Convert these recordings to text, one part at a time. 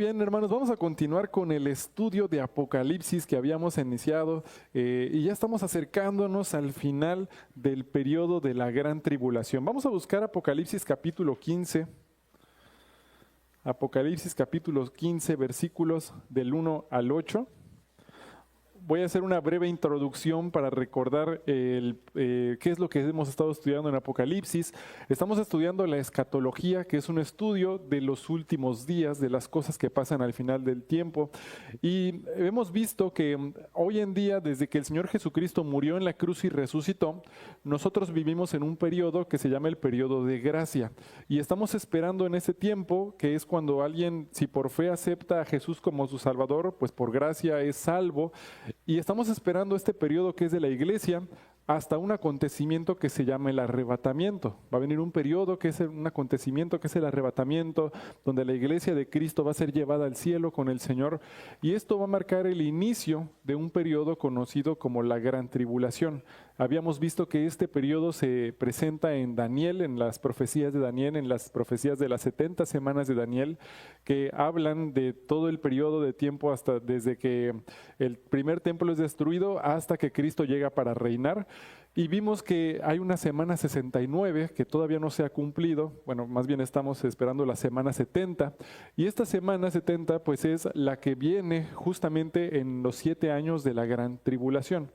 bien, hermanos, vamos a continuar con el estudio de Apocalipsis que habíamos iniciado y ya estamos acercándonos al final del periodo de la gran tribulación. Vamos a buscar Apocalipsis capítulo 15. Apocalipsis capítulo 15, versículos del 1 al 8. Voy a hacer una breve introducción para recordar qué es lo que hemos estado estudiando en Apocalipsis. Estamos estudiando la escatología, que es un estudio de los últimos días, de las cosas que pasan al final del tiempo. Y hemos visto que hoy en día, desde que el Señor Jesucristo murió en la cruz y resucitó, nosotros vivimos en un periodo que se llama el periodo de gracia. Y estamos esperando en ese tiempo, que es cuando alguien, si por fe acepta a Jesús como su Salvador, pues por gracia es salvo. Y estamos esperando este periodo que es de la iglesia hasta un acontecimiento que se llama el arrebatamiento. Va a venir un periodo que es un acontecimiento que es el arrebatamiento, donde la iglesia de Cristo va a ser llevada al cielo con el Señor. Y esto va a marcar el inicio de un periodo conocido como la gran tribulación. Habíamos visto que este periodo se presenta en Daniel, en las profecías de Daniel, en las profecías de las 70 semanas de Daniel, que hablan de todo el periodo de tiempo hasta desde que el primer templo es destruido hasta que Cristo llega para reinar. Y vimos que hay una semana 69 que todavía no se ha cumplido. Bueno, más bien estamos esperando la semana 70. Y esta semana 70 pues es la que viene justamente en los 7 años de la gran tribulación.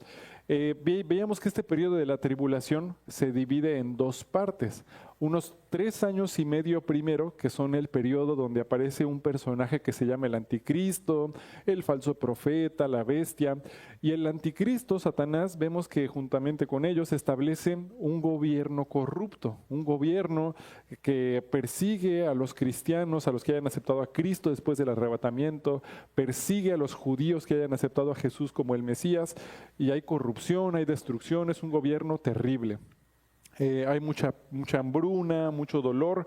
Veíamos que este periodo de la tribulación se divide en dos partes. Unos 3 años y medio primero, que son el periodo donde aparece un personaje que se llama el anticristo, el falso profeta, la bestia. Y el anticristo, Satanás, vemos que juntamente con ellos establecen un gobierno corrupto, un gobierno que persigue a los cristianos, a los que hayan aceptado a Cristo después del arrebatamiento, persigue a los judíos que hayan aceptado a Jesús como el Mesías, y hay corrupción, hay destrucción, es un gobierno terrible. Hay mucha hambruna, mucho dolor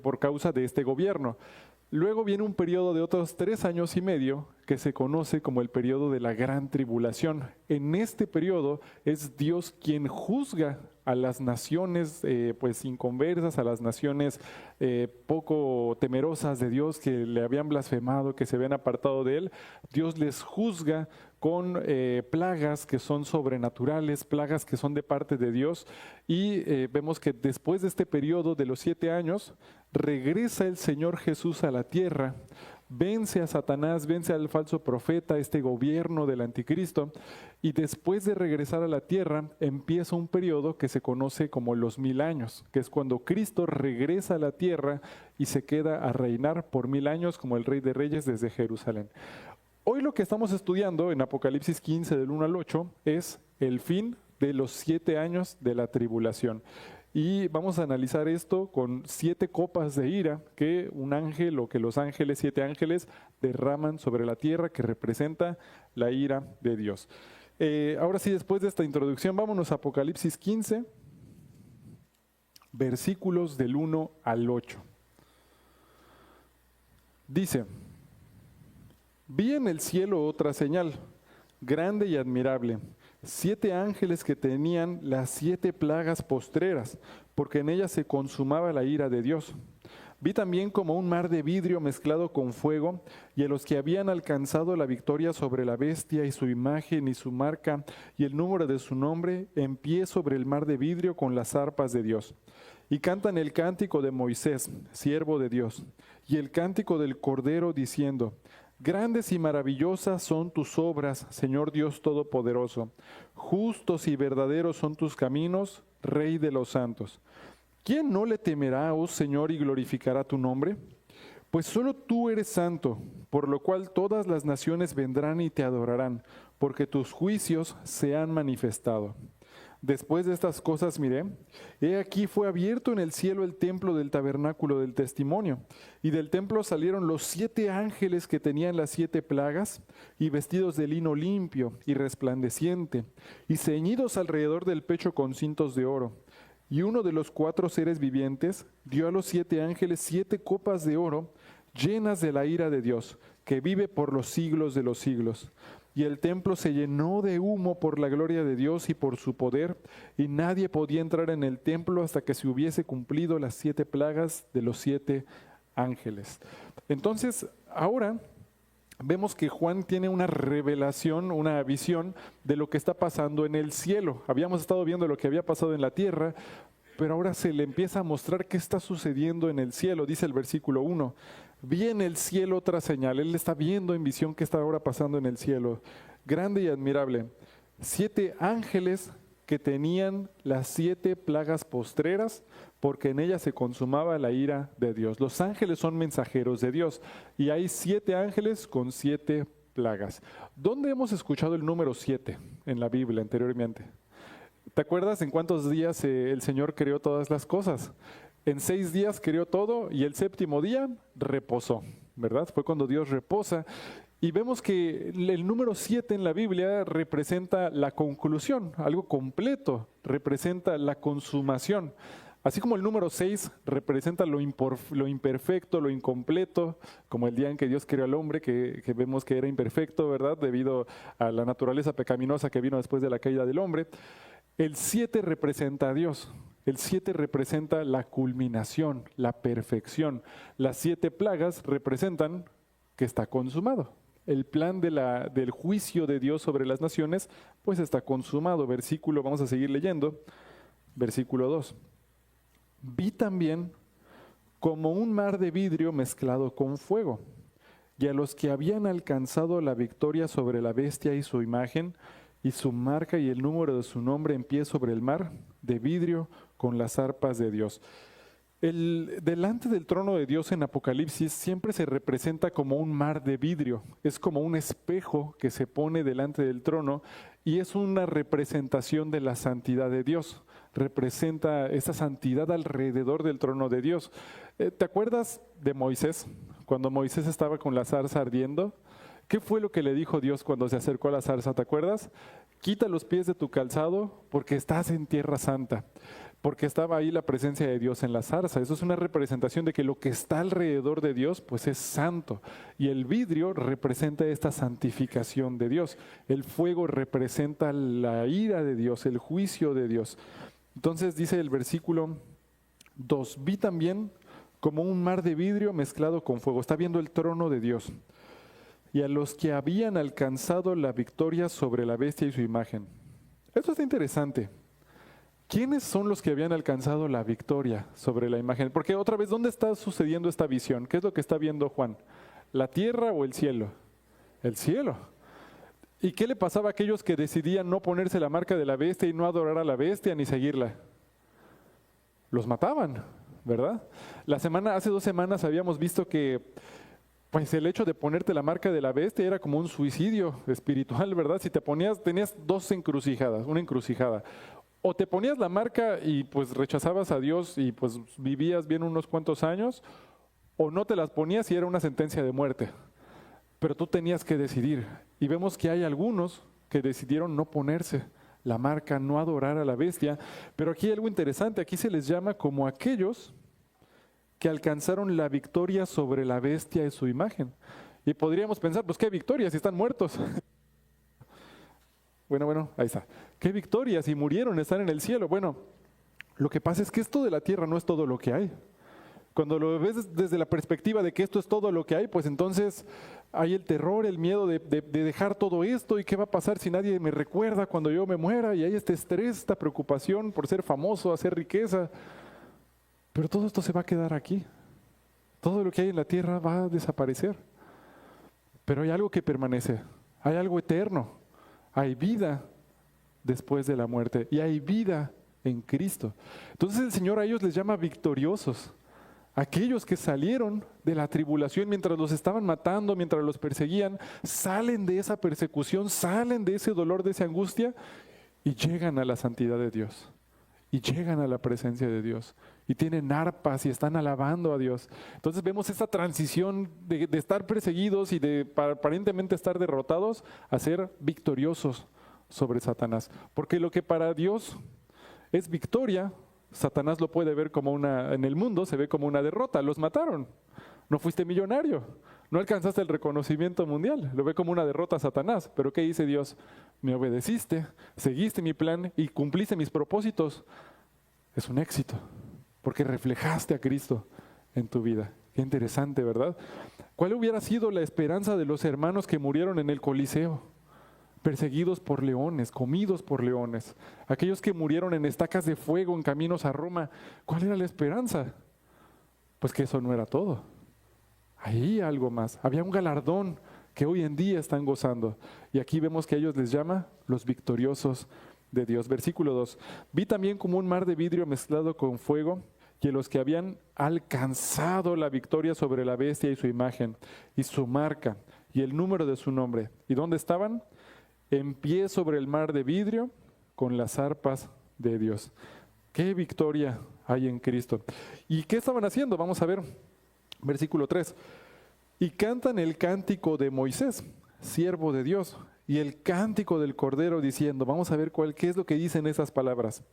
por causa de este gobierno. Luego viene un periodo de otros 3 años y medio que se conoce como el periodo de la gran tribulación. En este periodo es Dios quien juzga a las naciones pues inconversas, a las naciones poco temerosas de Dios, que le habían blasfemado, que se habían apartado de Él. Dios les juzga con plagas que son sobrenaturales, plagas que son de parte de Dios. Y vemos que después de este periodo de los 7 años, regresa el Señor Jesús a la tierra, vence a Satanás, vence al falso profeta, este gobierno del anticristo, y después de regresar a la tierra empieza un periodo que se conoce como los 1000 años, que es cuando Cristo regresa a la tierra y se queda a reinar por 1000 años como el Rey de Reyes desde Jerusalén. Hoy lo que estamos estudiando en Apocalipsis 15 del 1 al 8 es el fin de los 7 años de la tribulación. Y vamos a analizar esto con 7 copas de ira que un ángel o que los ángeles, 7 ángeles, derraman sobre la tierra, que representa la ira de Dios. Ahora sí, después de esta introducción, vámonos a Apocalipsis 15, versículos del 1 al 8. Dice: vi en el cielo otra señal, grande y admirable, 7 ángeles que tenían las 7 plagas postreras, porque en ellas se consumaba la ira de Dios. Vi también como un mar de vidrio mezclado con fuego, y a los que habían alcanzado la victoria sobre la bestia y su imagen y su marca y el número de su nombre, en pie sobre el mar de vidrio con las arpas de Dios. Y cantan el cántico de Moisés, siervo de Dios, y el cántico del Cordero, diciendo: grandes y maravillosas son tus obras, Señor Dios Todopoderoso. Justos y verdaderos son tus caminos, Rey de los santos. ¿Quién no le temerá, oh Señor, y glorificará tu nombre? Pues solo tú eres santo, por lo cual todas las naciones vendrán y te adorarán, porque tus juicios se han manifestado. Después de estas cosas miré, he aquí fue abierto en el cielo el templo del tabernáculo del testimonio, y del templo salieron los 7 ángeles que tenían las 7 plagas, y vestidos de lino limpio y resplandeciente, y ceñidos alrededor del pecho con cintos de oro. Y uno de los 4 seres vivientes dio a los 7 ángeles 7 copas de oro, llenas de la ira de Dios, que vive por los siglos de los siglos. Y el templo se llenó de humo por la gloria de Dios y por su poder, y nadie podía entrar en el templo hasta que se hubiese cumplido las 7 plagas de los 7 ángeles. Entonces, Ahora vemos que Juan tiene una revelación, una visión de lo que está pasando en el cielo. Habíamos estado viendo lo que había pasado en la tierra, pero ahora se le empieza a mostrar qué está sucediendo en el cielo. Dice el versículo 1, vi en el cielo otra señal. Él está viendo en visión qué está ahora pasando en el cielo. Grande y admirable. 7 ángeles que tenían las 7 plagas postreras, porque en ellas se consumaba la ira de Dios. Los ángeles son mensajeros de Dios y hay 7 ángeles con 7 plagas. ¿Dónde hemos escuchado el número 7 en la Biblia anteriormente? ¿Te acuerdas en cuántos días el Señor creó todas las cosas? En 6 días creó todo y el 7º día reposó, ¿verdad? Fue cuando Dios reposa. Y vemos que el número 7 en la Biblia representa la conclusión, algo completo, representa la consumación. Así como el número 6 representa lo imperfecto, lo incompleto, como el día en que Dios creó al hombre, que vemos que era imperfecto, ¿verdad? Debido a la naturaleza pecaminosa que vino después de la caída del hombre. El 7 representa a Dios. El 7 representa la culminación, la perfección. Las 7 plagas representan que está consumado. El plan del juicio de Dios sobre las naciones, pues está consumado. Vamos a seguir leyendo. Versículo 2. Vi también como un mar de vidrio mezclado con fuego, y a los que habían alcanzado la victoria sobre la bestia y su imagen, y su marca y el número de su nombre en pie sobre el mar, de vidrio con las arpas de Dios. Delante del trono de Dios en Apocalipsis siempre se representa como un mar de vidrio, es como un espejo que se pone delante del trono y es una representación de la santidad de Dios, representa esa santidad alrededor del trono de Dios. ¿Te acuerdas de Moisés? Cuando Moisés estaba con la zarza ardiendo, ¿qué fue lo que le dijo Dios cuando se acercó a la zarza? ¿Te acuerdas? Quita los pies de tu calzado porque estás en tierra santa. Porque estaba ahí la presencia de Dios en la zarza. Eso es una representación de que lo que está alrededor de Dios, pues es santo. Y el vidrio representa esta santificación de Dios. El fuego representa la ira de Dios, el juicio de Dios. Entonces dice el versículo 2, vi también como un mar de vidrio mezclado con fuego. Está viendo el trono de Dios. Y a los que habían alcanzado la victoria sobre la bestia y su imagen. Esto está interesante. ¿Quiénes son los que habían alcanzado la victoria sobre la imagen? Porque otra vez, ¿dónde está sucediendo esta visión? ¿Qué es lo que está viendo Juan? ¿La tierra o el cielo? El cielo. ¿Y qué le pasaba a aquellos que decidían no ponerse la marca de la bestia y no adorar a la bestia ni seguirla? Los mataban, ¿verdad? Hace 2 semanas habíamos visto que pues el hecho de ponerte la marca de la bestia era como un suicidio espiritual, ¿verdad? Si te ponías, tenías 2 encrucijadas, una encrucijada. O te ponías la marca y pues rechazabas a Dios y pues vivías bien unos cuantos años, o no te las ponías y era una sentencia de muerte. Pero tú tenías que decidir. Y vemos que hay algunos que decidieron no ponerse la marca, no adorar a la bestia. Pero aquí hay algo interesante, aquí se les llama como aquellos que alcanzaron la victoria sobre la bestia y su imagen. Y podríamos pensar, pues qué victoria si están muertos. Bueno, ahí está. ¿Qué victorias? Si murieron, están en el cielo. Bueno, lo que pasa es que esto de la tierra no es todo lo que hay. Cuando lo ves desde la perspectiva de que esto es todo lo que hay, pues entonces hay el terror, el miedo de dejar todo esto y qué va a pasar si nadie me recuerda cuando yo me muera, y hay este estrés, esta preocupación por ser famoso, hacer riqueza. Pero todo esto se va a quedar aquí. Todo lo que hay en la tierra va a desaparecer. Pero hay algo que permanece, hay algo eterno. Hay vida después de la muerte y hay vida en Cristo. Entonces el Señor a ellos les llama victoriosos. Aquellos que salieron de la tribulación mientras los estaban matando, mientras los perseguían, salen de esa persecución, salen de ese dolor, de esa angustia y llegan a la santidad de Dios. Y llegan a la presencia de Dios. Y tienen arpas y están alabando a Dios. Entonces vemos esta transición de estar perseguidos y de aparentemente estar derrotados a ser victoriosos sobre Satanás. Porque lo que para Dios es victoria, Satanás lo puede ver como en el mundo se ve como una derrota. Los mataron. No fuiste millonario. No alcanzaste el reconocimiento mundial. Lo ve como una derrota a Satanás. Pero ¿qué dice Dios? Me obedeciste, seguiste mi plan y cumpliste mis propósitos. Es un éxito, porque reflejaste a Cristo en tu vida. Qué interesante, ¿verdad? ¿Cuál hubiera sido la esperanza de los hermanos que murieron en el Coliseo? Perseguidos por leones, comidos por leones. Aquellos que murieron en estacas de fuego en caminos a Roma. ¿Cuál era la esperanza? Pues que eso no era todo. Ahí algo más. Había un galardón que hoy en día están gozando. Y aquí vemos que a ellos les llama los victoriosos de Dios. Versículo 2. Vi también como un mar de vidrio mezclado con fuego, y los que habían alcanzado la victoria sobre la bestia y su imagen, y su marca, y el número de su nombre. ¿Y dónde estaban? En pie sobre el mar de vidrio, con las arpas de Dios. ¡Qué victoria hay en Cristo! ¿Y qué estaban haciendo? Vamos a ver. Versículo 3. Y cantan el cántico de Moisés, siervo de Dios, y el cántico del Cordero, diciendo, vamos a ver qué es lo que dicen esas palabras.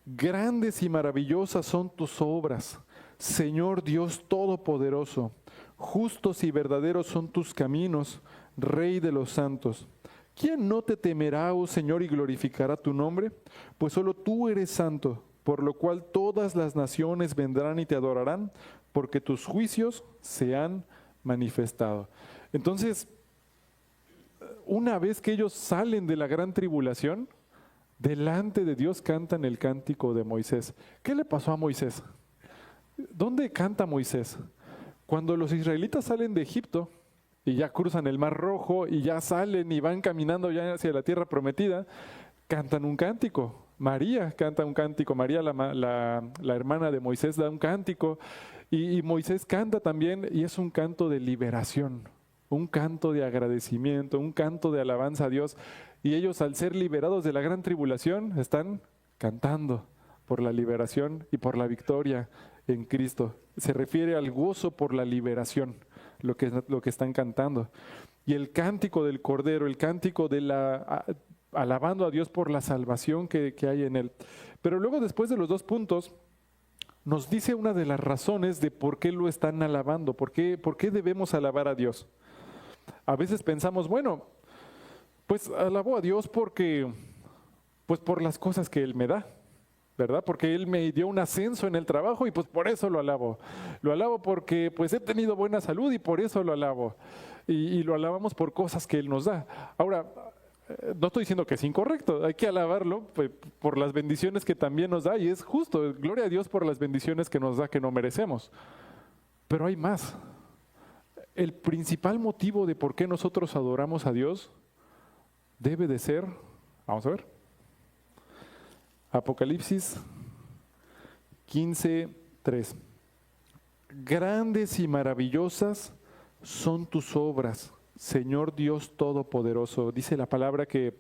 Grandes y maravillosas son tus obras, Señor Dios Todopoderoso. Justos y verdaderos son tus caminos, Rey de los santos. ¿Quién no te temerá, oh Señor, y glorificará tu nombre? Pues solo tú eres santo, por lo cual todas las naciones vendrán y te adorarán, porque tus juicios se han manifestado. Entonces, una vez que ellos salen de la gran tribulación, delante de Dios cantan el cántico de Moisés. ¿Qué le pasó a Moisés? ¿Dónde canta Moisés? Cuando los israelitas salen de Egipto y ya cruzan el Mar Rojo y ya salen y van caminando ya hacia la tierra prometida, cantan un cántico. María canta un cántico, María la hermana de Moisés da un cántico y Moisés canta también, y es un canto de liberación, un canto de agradecimiento, un canto de alabanza a Dios. Y ellos, al ser liberados de la gran tribulación, están cantando por la liberación y por la victoria en Cristo. Se refiere al gozo por la liberación, lo que están cantando. Y el cántico del Cordero, el cántico de alabando a Dios por la salvación que hay en Él. Pero luego, después de los 2 puntos, nos dice una de las razones de por qué lo están alabando, por qué debemos alabar a Dios. A veces pensamos, bueno, pues alabo a Dios porque, pues por las cosas que Él me da, ¿verdad? Porque Él me dio un ascenso en el trabajo y pues por eso lo alabo. Lo alabo porque pues he tenido buena salud y por eso lo alabo. Y lo alabamos por cosas que Él nos da. Ahora, no estoy diciendo que es incorrecto, hay que alabarlo pues, por las bendiciones que también nos da, y es justo, gloria a Dios por las bendiciones que nos da que no merecemos. Pero hay más. El principal motivo de por qué nosotros adoramos a Dios debe de ser, vamos a ver, Apocalipsis 15:3. Grandes y maravillosas son tus obras, Señor Dios Todopoderoso. Dice la palabra que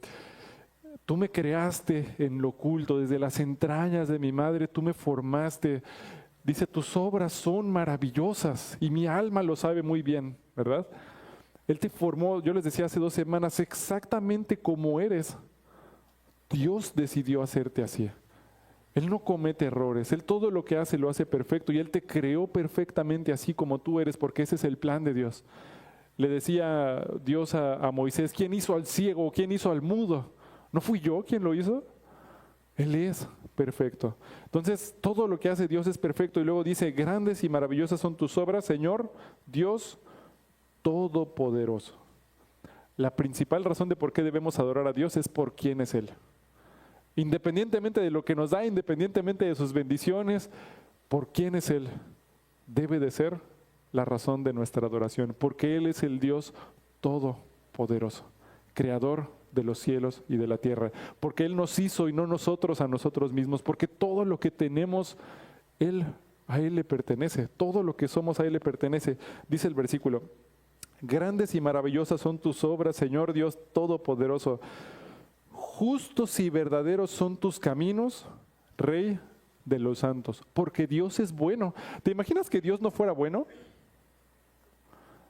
tú me creaste en lo oculto, desde las entrañas de mi madre tú me formaste. Dice, tus obras son maravillosas y mi alma lo sabe muy bien, ¿verdad? Él te formó, yo les decía hace 2 semanas, exactamente como eres. Dios decidió hacerte así. Él no comete errores, Él todo lo que hace lo hace perfecto, y Él te creó perfectamente así como tú eres, porque ese es el plan de Dios. Le decía Dios a Moisés, ¿quién hizo al ciego? ¿Quién hizo al mudo? ¿No fui yo quien lo hizo? Él es perfecto. Entonces, todo lo que hace Dios es perfecto. Y luego dice, grandes y maravillosas son tus obras, Señor, Dios Todopoderoso. La principal razón de por qué debemos adorar a Dios es por quién es Él. Independientemente de lo que nos da, independientemente de sus bendiciones, por quién es Él, debe de ser la razón de nuestra adoración, porque Él es el Dios Todopoderoso, Creador de los cielos y de la tierra, porque Él nos hizo y no nosotros a nosotros mismos, porque todo lo que tenemos, a Él le pertenece, todo lo que somos a Él le pertenece. Dice el versículo, grandes y maravillosas son tus obras, Señor Dios Todopoderoso, justos y verdaderos son tus caminos, Rey de los santos, porque Dios es bueno. ¿Te imaginas que Dios no fuera bueno?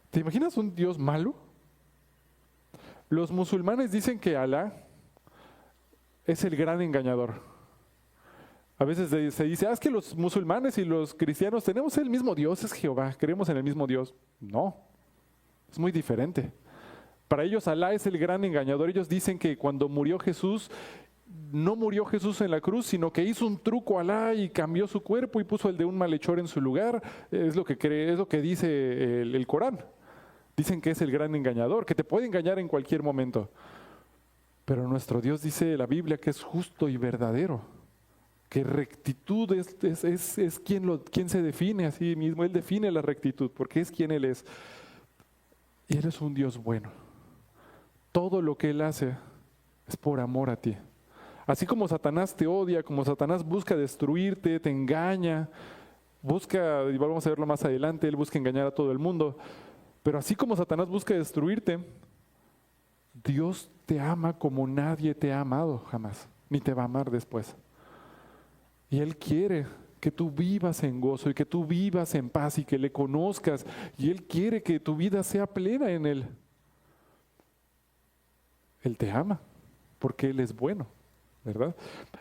¿Te imaginas un Dios malo? Los musulmanes dicen que Alá es el gran engañador. A veces se dice, es que los musulmanes y los cristianos tenemos el mismo Dios, es Jehová, creemos en el mismo Dios. No, es muy diferente. Para ellos Alá es el gran engañador. Ellos dicen que cuando murió Jesús, no murió Jesús en la cruz, sino que hizo un truco Alá y cambió su cuerpo y puso el de un malhechor en su lugar. Es lo que cree, es lo que dice el Corán. Dicen que es el gran engañador, que te puede engañar en cualquier momento. Pero nuestro Dios dice la Biblia que es justo y verdadero, que rectitud es quien se define a sí mismo. Él define la rectitud porque es quien Él es. Y Él es un Dios bueno. Todo lo que Él hace es por amor a ti. Así como Satanás te odia, como Satanás busca destruirte, te engaña, busca, y vamos a verlo más adelante, él busca engañar a todo el mundo. Pero así como Satanás busca destruirte, Dios te ama como nadie te ha amado jamás, ni te va a amar después. Y Él quiere que tú vivas en gozo y que tú vivas en paz y que le conozcas. Y Él quiere que tu vida sea plena en Él. Él te ama porque Él es bueno, ¿verdad?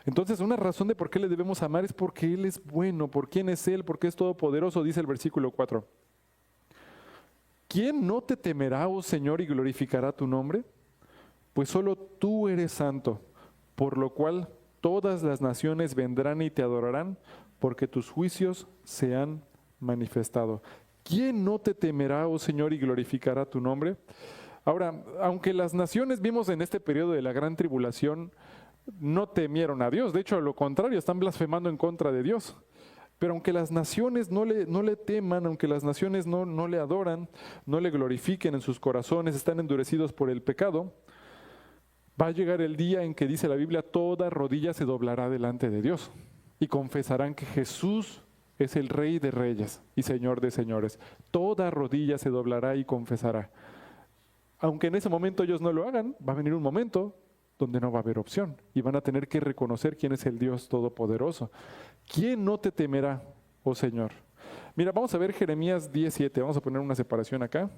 Entonces, una razón de por qué le debemos amar es porque Él es bueno, por quién es Él, porque es todopoderoso, dice el versículo 4. ¿Quién no te temerá, oh Señor, y glorificará tu nombre? Pues solo tú eres santo, por lo cual todas las naciones vendrán y te adorarán, porque tus juicios se han manifestado. ¿Quién no te temerá, oh Señor, y glorificará tu nombre? Ahora, aunque las naciones, vimos en este periodo de la gran tribulación, no temieron a Dios, de hecho, a lo contrario, están blasfemando en contra de Dios. Pero aunque las naciones no le teman, aunque las naciones no le adoran, no le glorifiquen en sus corazones, están endurecidos por el pecado, va a llegar el día en que dice la Biblia, toda rodilla se doblará delante de Dios y confesarán que Jesús es el Rey de Reyes y Señor de Señores. Toda rodilla se doblará y confesará. Aunque en ese momento ellos no lo hagan, va a venir un momento donde no va a haber opción y van a tener que reconocer quién es el Dios Todopoderoso. ¿Quién no te temerá, oh Señor? Mira, vamos a ver Jeremías 10:7. Vamos a poner una separación acá.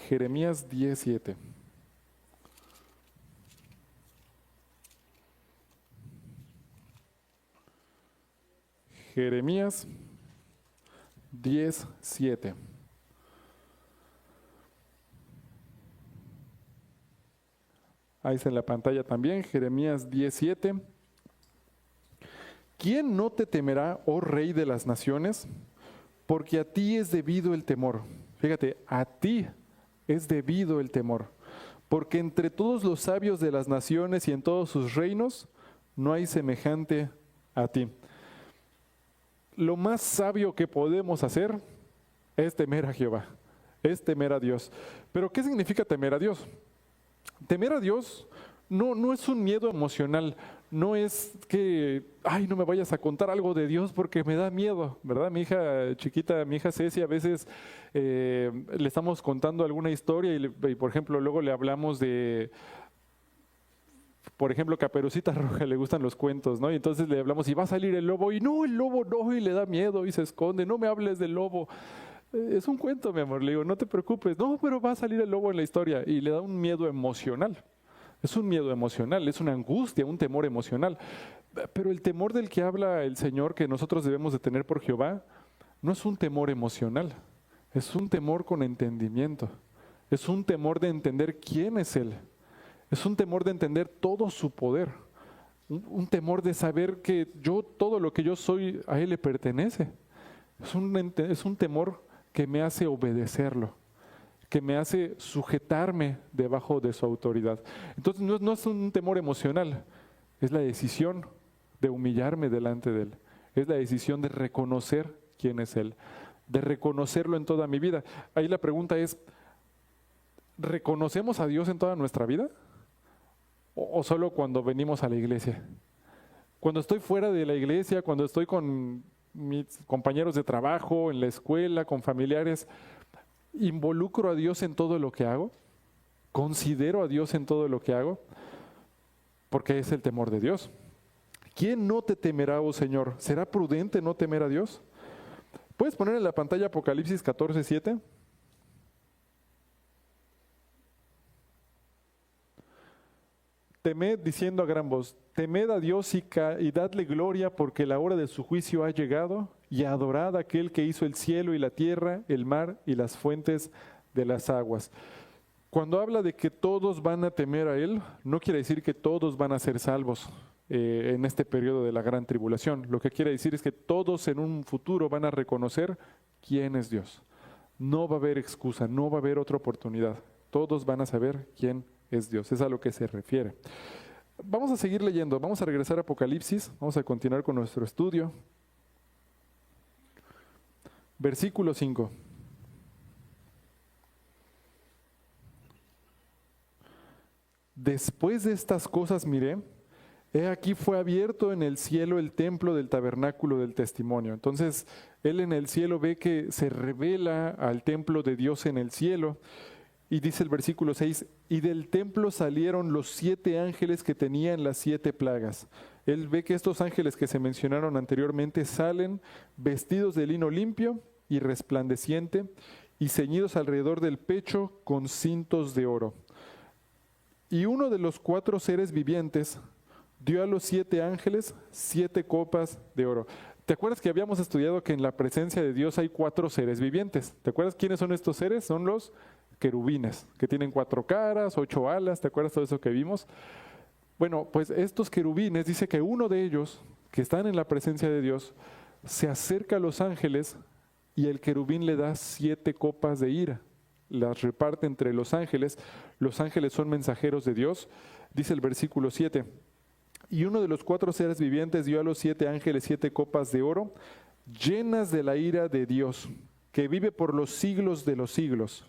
Jeremías 10:7. Jeremías 10:7. Ahí está en la pantalla también, Jeremías 10:7. ¿Quién no te temerá, oh Rey de las naciones? Porque a ti es debido el temor. Fíjate, a ti es debido el temor. Porque entre todos los sabios de las naciones y en todos sus reinos, no hay semejante a ti. Lo más sabio que podemos hacer es temer a Jehová, es temer a Dios. Pero ¿qué significa temer a Dios? Temer a Dios no es un miedo emocional, no es que, ay, no me vayas a contar algo de Dios porque me da miedo, ¿verdad? Mi hija chiquita, mi hija Ceci, a veces le estamos contando alguna historia y, por ejemplo, luego le hablamos de, por ejemplo, Caperucita Roja, le gustan los cuentos, ¿no? Y entonces le hablamos y va a salir el lobo y no, el lobo no, y le da miedo y se esconde, no me hables del lobo. Es un cuento, mi amor, le digo, no te preocupes, no, pero va a salir el lobo en la historia y le da un miedo emocional. Es un miedo emocional, es una angustia, un temor emocional. Pero el temor del que habla el Señor que nosotros debemos de tener por Jehová no es un temor emocional, es un temor con entendimiento, es un temor de entender quién es Él, es un temor de entender todo su poder, un temor de saber que todo lo que yo soy, a Él le pertenece. Es un temor que me hace obedecerlo, que me hace sujetarme debajo de su autoridad. Entonces no es un temor emocional, es la decisión de humillarme delante de Él, es la decisión de reconocer quién es Él, de reconocerlo en toda mi vida. Ahí la pregunta es, ¿reconocemos a Dios en toda nuestra vida? ¿O solo cuando venimos a la iglesia? Cuando estoy fuera de la iglesia, cuando estoy con mis compañeros de trabajo, en la escuela, con familiares, ¿involucro a Dios en todo lo que hago? ¿Considero a Dios en todo lo que hago? Porque es el temor de Dios. ¿Quién no te temerá, oh Señor? ¿Será prudente no temer a Dios? ¿Puedes poner en la pantalla Apocalipsis 14:7? Temed diciendo a gran voz, temed a Dios y dadle gloria porque la hora de su juicio ha llegado, y adorad a aquel que hizo el cielo y la tierra, el mar y las fuentes de las aguas. Cuando habla de que todos van a temer a Él, no quiere decir que todos van a ser salvos en este periodo de la gran tribulación. Lo que quiere decir es que todos en un futuro van a reconocer quién es Dios. No va a haber excusa, no va a haber otra oportunidad. Todos van a saber quién es Dios. Es a lo que se refiere. Vamos a seguir leyendo, vamos a regresar a Apocalipsis, vamos a continuar con nuestro estudio. Versículo 5. Después de estas cosas miré, he aquí fue abierto en el cielo el templo del tabernáculo del testimonio. Entonces, él en el cielo ve que se revela al templo de Dios en el cielo. Y dice el versículo 6, y del templo salieron los 7 ángeles que tenían las 7 plagas. Él ve que estos ángeles que se mencionaron anteriormente salen vestidos de lino limpio y resplandeciente y ceñidos alrededor del pecho con cintos de oro. Y uno de los 4 seres vivientes dio a los 7 ángeles 7 copas de oro. ¿Te acuerdas que habíamos estudiado que en la presencia de Dios hay 4 seres vivientes? ¿Te acuerdas quiénes son estos seres? Son los querubines, que tienen 4 caras, 8 alas. ¿Te acuerdas todo eso que vimos? Bueno, pues estos querubines, dice que uno de ellos, que están en la presencia de Dios, se acerca a los ángeles y el querubín le da 7 copas de ira. Las reparte entre los ángeles. Los ángeles son mensajeros de Dios. Dice el versículo 7. Y uno de los 4 seres vivientes dio a los 7 ángeles 7 copas de oro, llenas de la ira de Dios, que vive por los siglos de los siglos.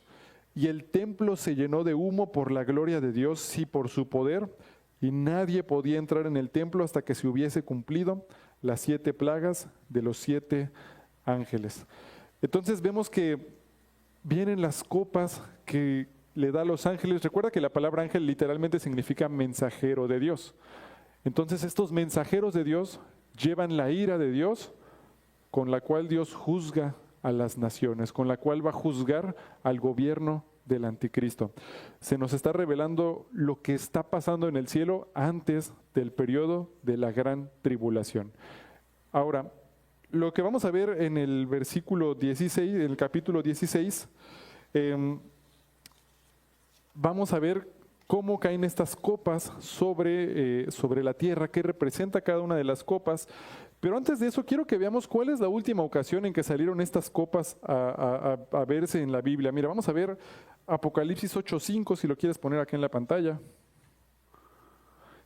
Y el templo se llenó de humo por la gloria de Dios y por su poder, y nadie podía entrar en el templo hasta que se hubiese cumplido las 7 plagas de los 7 ángeles. Entonces vemos que vienen las copas que le da a los ángeles. Recuerda que la palabra ángel literalmente significa mensajero de Dios. Entonces estos mensajeros de Dios llevan la ira de Dios con la cual Dios juzga a las naciones, con la cual va a juzgar al gobierno del anticristo. Se nos está revelando lo que está pasando en el cielo antes del periodo de la gran tribulación. Ahora, lo que vamos a ver en el versículo 16, en el capítulo 16, vamos a ver cómo caen estas copas sobre la tierra, qué representa cada una de las copas. Pero antes de eso, quiero que veamos cuál es la última ocasión en que salieron estas copas a verse en la Biblia. Mira, vamos a ver Apocalipsis 8:5, si lo quieres poner aquí en la pantalla.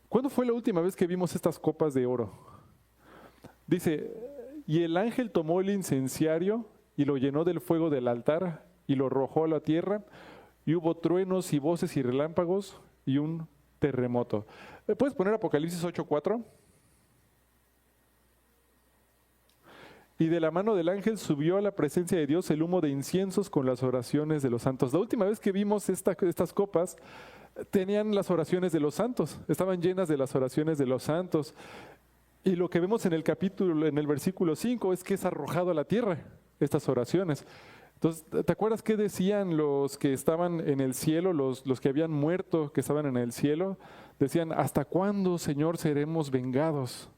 ¿Cuándo fue la última vez que vimos estas copas de oro? Dice, y el ángel tomó el incenciario y lo llenó del fuego del altar y lo arrojó a la tierra, y hubo truenos y voces y relámpagos y un terremoto. ¿Puedes poner Apocalipsis 8:4? Y de la mano del ángel subió a la presencia de Dios el humo de inciensos con las oraciones de los santos. La última vez que vimos estas copas, tenían las oraciones de los santos, estaban llenas de las oraciones de los santos. Y lo que vemos en el capítulo, en el versículo 5, es que es arrojado a la tierra estas oraciones. Entonces, ¿te acuerdas qué decían los que estaban en el cielo, los que habían muerto, que estaban en el cielo? Decían, ¿hasta cuándo, Señor, seremos vengados?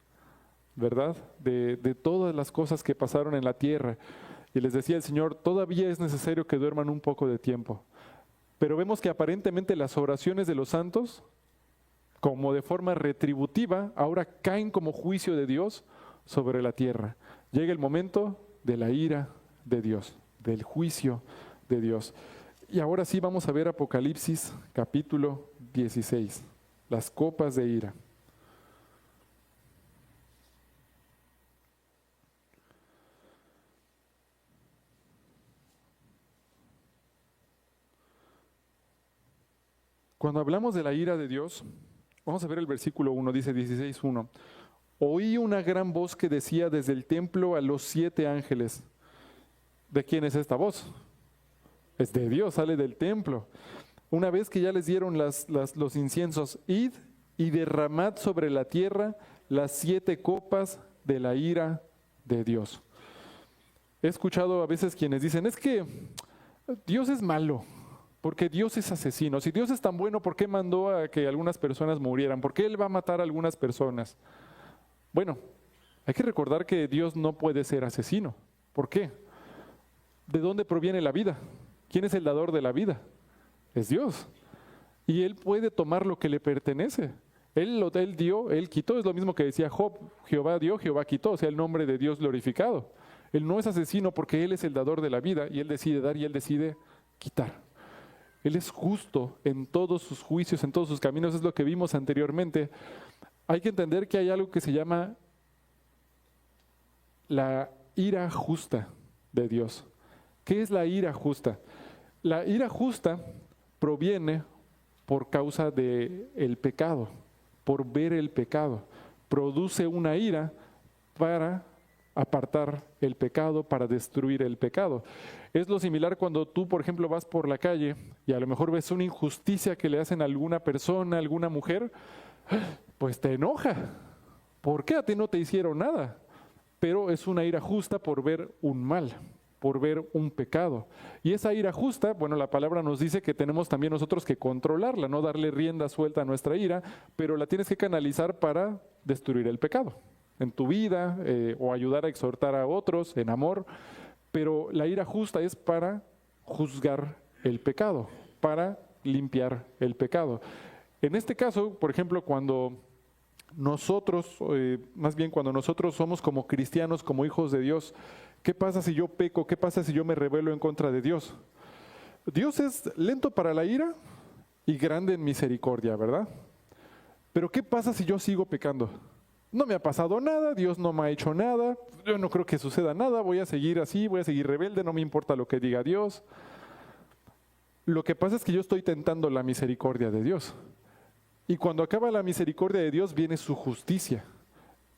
¿Verdad? De todas las cosas que pasaron en la tierra. Y les decía el Señor, todavía es necesario que duerman un poco de tiempo. Pero vemos que aparentemente las oraciones de los santos, como de forma retributiva, ahora caen como juicio de Dios sobre la tierra. Llega el momento de la ira de Dios, del juicio de Dios. Y ahora sí vamos a ver Apocalipsis capítulo 16, las copas de ira. Cuando hablamos de la ira de Dios, vamos a ver el versículo 1, dice 16:1. Oí una gran voz que decía desde el templo a los 7 ángeles. ¿De quién es esta voz? Es de Dios, sale del templo. Una vez que ya les dieron los inciensos, id y derramad sobre la tierra las 7 copas de la ira de Dios. He escuchado a veces quienes dicen, es que Dios es malo, porque Dios es asesino. Si Dios es tan bueno, ¿por qué mandó a que algunas personas murieran? ¿Por qué Él va a matar a algunas personas? Bueno, hay que recordar que Dios no puede ser asesino. ¿Por qué? ¿De dónde proviene la vida? ¿Quién es el dador de la vida? es Dios. Y Él puede tomar lo que le pertenece. Él dio, Él quitó. Es lo mismo que decía Job: Jehová dio, Jehová quitó. O sea, el nombre de Dios glorificado. Él no es asesino porque Él es el dador de la vida y Él decide dar y Él decide quitar. Él es justo en todos sus juicios, en todos sus caminos. Es lo que vimos anteriormente. Hay que entender que hay algo que se llama la ira justa de Dios. ¿Qué es la ira justa? La ira justa proviene por causa del pecado, por ver el pecado. Produce una ira para apartar el pecado, para destruir el pecado. Es lo similar cuando tú, por ejemplo, vas por la calle y a lo mejor ves una injusticia que le hacen a alguna persona, a alguna mujer, pues te enoja. ¿Por qué? A ti no te hicieron nada. Pero es una ira justa por ver un mal, por ver un pecado. Y esa ira justa, bueno, la palabra nos dice que tenemos también nosotros que controlarla, no darle rienda suelta a nuestra ira, pero la tienes que canalizar para destruir el pecado en tu vida o ayudar a exhortar a otros en amor. Pero la ira justa es para juzgar el pecado, para limpiar el pecado. En este caso, por ejemplo, cuando nosotros, más bien cuando nosotros somos como cristianos, como hijos de Dios, ¿qué pasa si yo peco? ¿Qué pasa si yo me rebelo en contra de Dios? Dios es lento para la ira y grande en misericordia, ¿verdad? Pero ¿qué pasa si yo sigo pecando? No me ha pasado nada, Dios no me ha hecho nada, yo no creo que suceda nada, voy a seguir así, voy a seguir rebelde, no me importa lo que diga Dios. Lo que pasa es que yo estoy tentando la misericordia de Dios. Y cuando acaba la misericordia de Dios viene su justicia.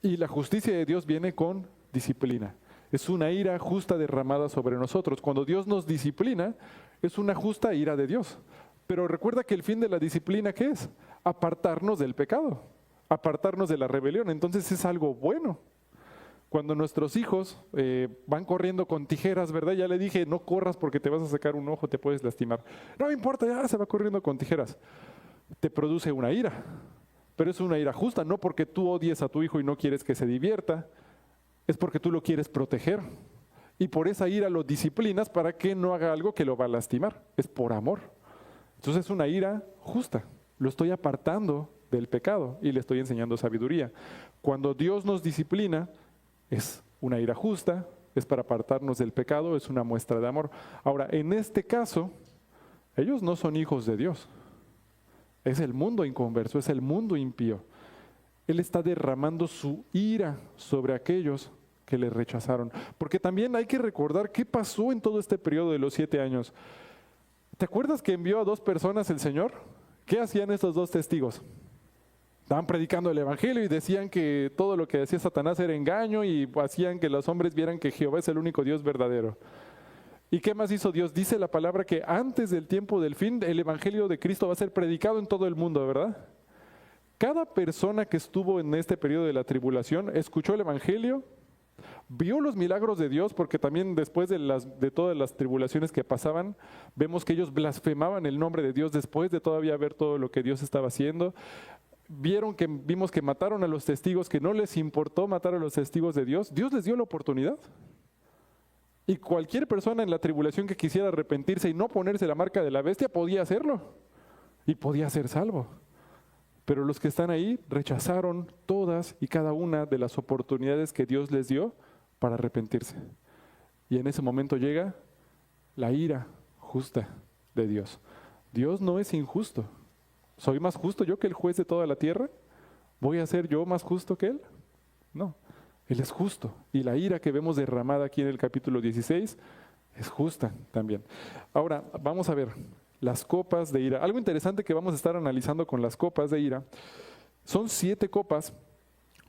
Y la justicia de Dios viene con disciplina. Es una ira justa derramada sobre nosotros. Cuando Dios nos disciplina, es una justa ira de Dios. Pero recuerda que el fin de la disciplina, ¿qué es? Apartarnos del pecado, apartarnos de la rebelión. Entonces es algo bueno. Cuando nuestros hijos van corriendo con tijeras, ¿verdad? Ya le dije, no corras porque te vas a sacar un ojo, te puedes lastimar. No me importa, ya se va corriendo con tijeras. Te produce una ira, pero es una ira justa, no porque tú odies a tu hijo y no quieres que se divierta, es porque tú lo quieres proteger. Y por esa ira lo disciplinas para que no haga algo que lo va a lastimar. Es por amor. Entonces es una ira justa. Lo estoy apartando del pecado y le estoy enseñando sabiduría. Cuando Dios nos disciplina, es una ira justa, es para apartarnos del pecado, es una muestra de amor. Ahora, en este caso, ellos no son hijos de Dios. Es el mundo inconverso, es el mundo impío. Él está derramando su ira sobre aquellos que le rechazaron. Porque también hay que recordar qué pasó en todo este periodo de los 7 años. ¿Te acuerdas que envió a 2 personas el Señor? ¿Qué hacían estos 2 testigos? Estaban predicando el Evangelio y decían que todo lo que decía Satanás era engaño y hacían que los hombres vieran que Jehová es el único Dios verdadero. ¿Y qué más hizo Dios? Dice la palabra que antes del tiempo del fin, el Evangelio de Cristo va a ser predicado en todo el mundo, ¿verdad? Cada persona que estuvo en este periodo de la tribulación escuchó el Evangelio, vio los milagros de Dios, porque también después de todas las tribulaciones que pasaban, vemos que ellos blasfemaban el nombre de Dios después de todavía ver todo lo que Dios estaba haciendo. Vimos que mataron a los testigos, que no les importó matar a los testigos de Dios. Dios les dio la oportunidad. Y cualquier persona en la tribulación que quisiera arrepentirse y no ponerse la marca de la bestia podía hacerlo y podía ser salvo. Pero los que están ahí rechazaron todas y cada una de las oportunidades que Dios les dio para arrepentirse. Y en ese momento llega la ira justa de Dios. Dios no es injusto. ¿Soy más justo yo que el juez de toda la tierra? ¿Voy a ser yo más justo que Él? No. Él es justo y la ira que vemos derramada aquí en el capítulo 16 es justa también. Ahora, vamos a ver las copas de ira. Algo interesante que vamos a estar analizando con las copas de ira, son 7 copas,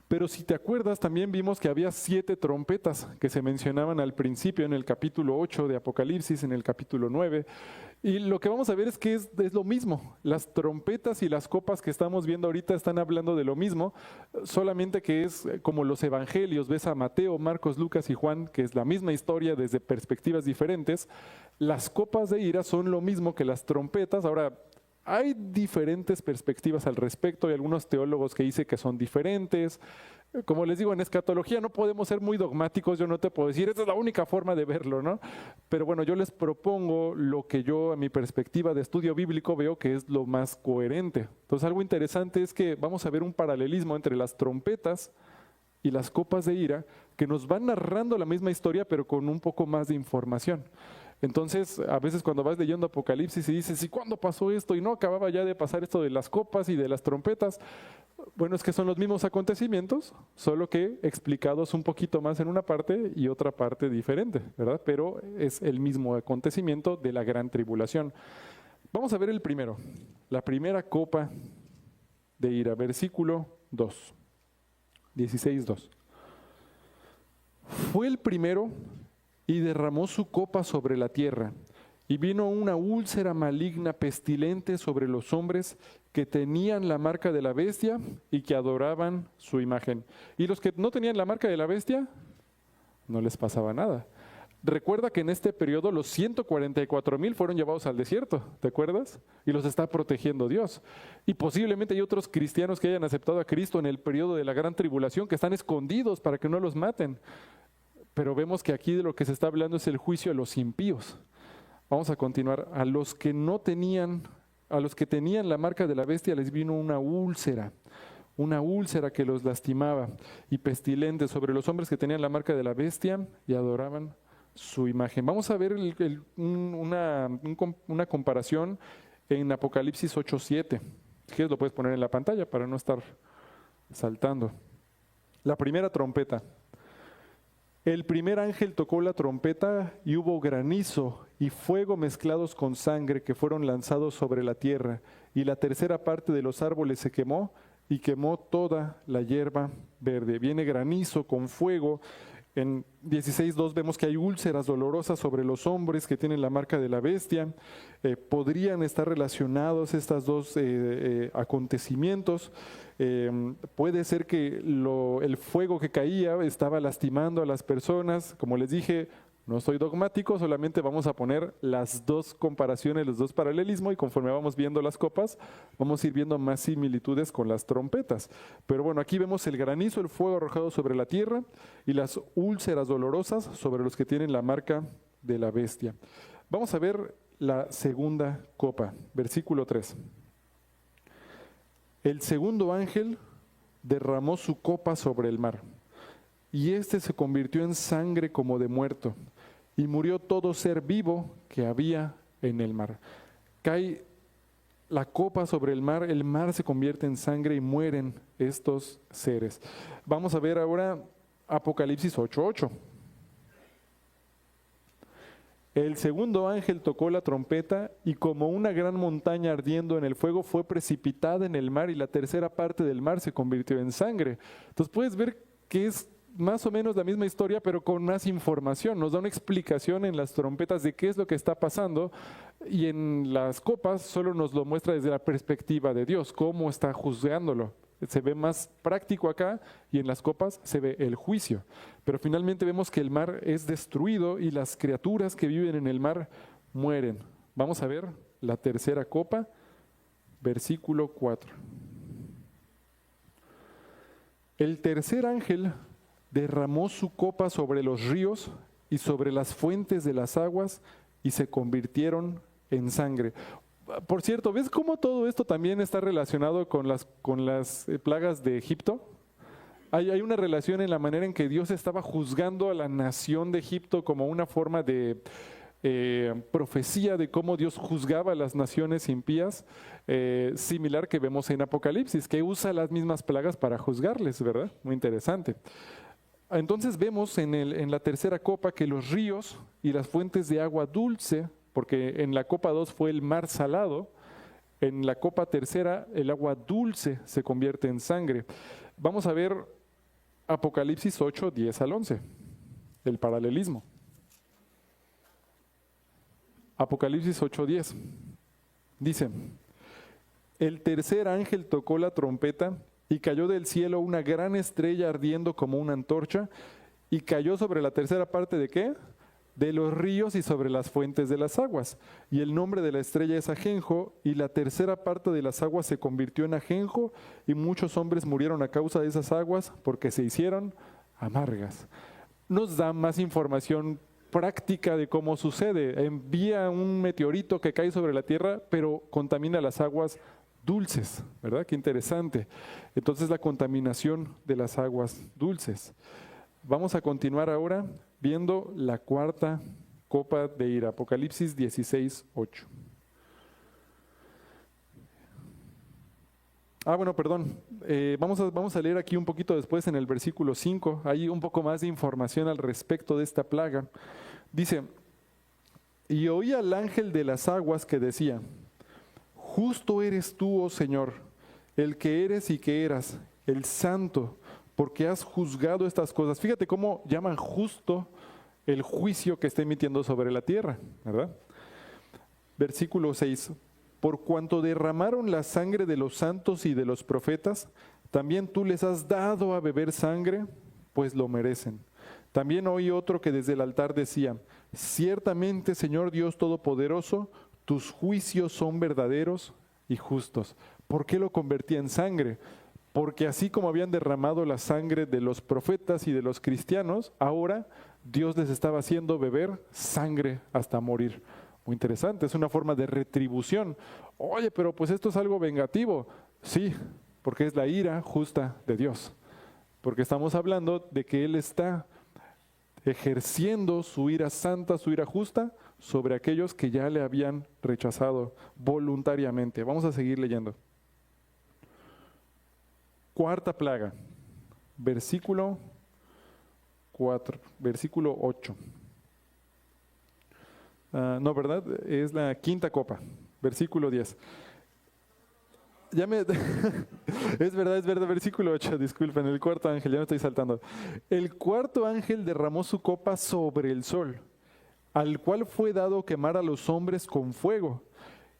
pero si te acuerdas también vimos que había 7 trompetas que se mencionaban al principio en el capítulo 8 de Apocalipsis, en el capítulo 9. Y lo que vamos a ver es que es lo mismo. Las trompetas y las copas que estamos viendo ahorita están hablando de lo mismo, solamente que es como los evangelios. Ves a Mateo, Marcos, Lucas y Juan, que es la misma historia desde perspectivas diferentes. Las copas de ira son lo mismo que las trompetas. Ahora, hay diferentes perspectivas al respecto. Hay algunos teólogos que dicen que son diferentes. Como les digo, en escatología no podemos ser muy dogmáticos, yo no te puedo decir, esa es la única forma de verlo, ¿no? Pero bueno, yo les propongo lo que yo, a mi perspectiva de estudio bíblico, veo que es lo más coherente. Entonces, algo interesante es que vamos a ver un paralelismo entre las trompetas y las copas de ira, que nos van narrando la misma historia, pero con un poco más de información. Entonces, a veces cuando vas leyendo Apocalipsis y dices, ¿y cuándo pasó esto? Y no acababa ya de pasar esto de las copas y de las trompetas. Bueno, es que son los mismos acontecimientos, solo que explicados un poquito más en una parte y otra parte diferente, ¿verdad? Pero es el mismo acontecimiento de la gran tribulación. Vamos a ver el primero, la primera copa de ira, versículo 2, 16:2. Fue el primero y derramó su copa sobre la tierra, y vino una úlcera maligna pestilente sobre los hombres que tenían la marca de la bestia y que adoraban su imagen. Y los que no tenían la marca de la bestia, no les pasaba nada. Recuerda que en este periodo los 144,000 fueron llevados al desierto, ¿te acuerdas? Y los está protegiendo Dios. Y posiblemente hay otros cristianos que hayan aceptado a Cristo en el periodo de la gran tribulación, que están escondidos para que no los maten. Pero vemos que aquí de lo que se está hablando es el juicio a los impíos. Vamos a continuar. A los que tenían la marca de la bestia les vino una úlcera que los lastimaba, y pestilente sobre los hombres que tenían la marca de la bestia y adoraban su imagen. Vamos a ver una comparación en Apocalipsis 8:7. Si quieres lo puedes poner en la pantalla para no estar saltando. La primera trompeta. El primer ángel tocó la trompeta y hubo granizo y fuego mezclados con sangre que fueron lanzados sobre la tierra, y la tercera parte de los árboles se quemó y quemó toda la hierba verde. Viene granizo con fuego. En 16:2 vemos que hay úlceras dolorosas sobre los hombres que tienen la marca de la bestia. Podrían estar relacionados estos dos acontecimientos. Puede ser que el fuego que caía estaba lastimando a las personas. Como les dije, no soy dogmático, solamente vamos a poner las dos comparaciones, los dos paralelismos, y conforme vamos viendo las copas, vamos a ir viendo más similitudes con las trompetas. Pero bueno, aquí vemos el granizo, el fuego arrojado sobre la tierra y las úlceras dolorosas sobre los que tienen la marca de la bestia. Vamos a ver la segunda copa, versículo 3. El segundo ángel derramó su copa sobre el mar, y éste se convirtió en sangre como de muerto, y murió todo ser vivo que había en el mar. Cae la copa sobre el mar se convierte en sangre y mueren estos seres. Vamos a ver ahora Apocalipsis 8:8. El segundo ángel tocó la trompeta, y como una gran montaña ardiendo en el fuego fue precipitada en el mar, y la tercera parte del mar se convirtió en sangre. Entonces puedes ver que es más o menos la misma historia, pero con más información. Nos da una explicación en las trompetas de qué es lo que está pasando, y en las copas solo nos lo muestra desde la perspectiva de Dios, cómo está juzgándolo. Se ve más práctico acá, y en las copas se ve el juicio. Pero finalmente vemos que el mar es destruido y las criaturas que viven en el mar mueren. Vamos a ver la tercera copa, versículo 4. El tercer ángel derramó su copa sobre los ríos y sobre las fuentes de las aguas, y se convirtieron en sangre. Por cierto, ¿ves cómo todo esto también está relacionado con las plagas de Egipto? Hay una relación en la manera en que Dios estaba juzgando a la nación de Egipto como una forma de profecía de cómo Dios juzgaba a las naciones impías, similar que vemos en Apocalipsis, que usa las mismas plagas para juzgarles, ¿verdad? Muy interesante. Entonces vemos en la tercera copa que los ríos y las fuentes de agua dulce, porque en la copa 2 fue el mar salado, en la copa tercera el agua dulce se convierte en sangre. Vamos a ver Apocalipsis 8, 10 al 11, el paralelismo. Apocalipsis 8, 10. Dice: el tercer ángel tocó la trompeta, y cayó del cielo una gran estrella ardiendo como una antorcha, y cayó sobre la tercera parte ¿de qué? de los ríos y sobre las fuentes de las aguas. Y el nombre de la estrella es ajenjo, y la tercera parte de las aguas se convirtió en ajenjo, y muchos hombres murieron a causa de esas aguas porque se hicieron amargas. Nos da más información práctica de cómo sucede. Envía un meteorito que cae sobre la tierra, pero contamina las aguas dulces, ¿verdad? Qué interesante. Entonces la contaminación de las aguas dulces. Vamos a continuar ahora viendo la cuarta copa de ira, Apocalipsis 16:8. Vamos a leer aquí un poquito después en el versículo 5, hay un poco más de información al respecto de esta plaga. Dice, y oí al ángel de las aguas que decía, justo eres tú, oh Señor, el que eres y que eras, el santo, porque has juzgado estas cosas. Fíjate cómo llaman justo el juicio que está emitiendo sobre la tierra, ¿verdad? Versículo 6. Por cuanto derramaron la sangre de los santos y de los profetas, también tú les has dado a beber sangre, pues lo merecen. También oí otro que desde el altar decía, ciertamente, Señor Dios Todopoderoso, tus juicios son verdaderos y justos. ¿Por qué lo convertía en sangre? Porque así como habían derramado la sangre de los profetas y de los cristianos, ahora Dios les estaba haciendo beber sangre hasta morir. Muy interesante, es una forma de retribución. Oye, pero pues esto es algo vengativo. Sí, porque es la ira justa de Dios. Porque estamos hablando de que Él está ejerciendo su ira santa, su ira justa, sobre aquellos que ya le habían rechazado voluntariamente. Vamos a seguir leyendo. Cuarta plaga, versículo 8. No, ¿verdad? Es la quinta copa, versículo 10. Es verdad, versículo 8, disculpen, el cuarto ángel, ya me estoy saltando. El cuarto ángel derramó su copa sobre el sol, al cual fue dado quemar a los hombres con fuego.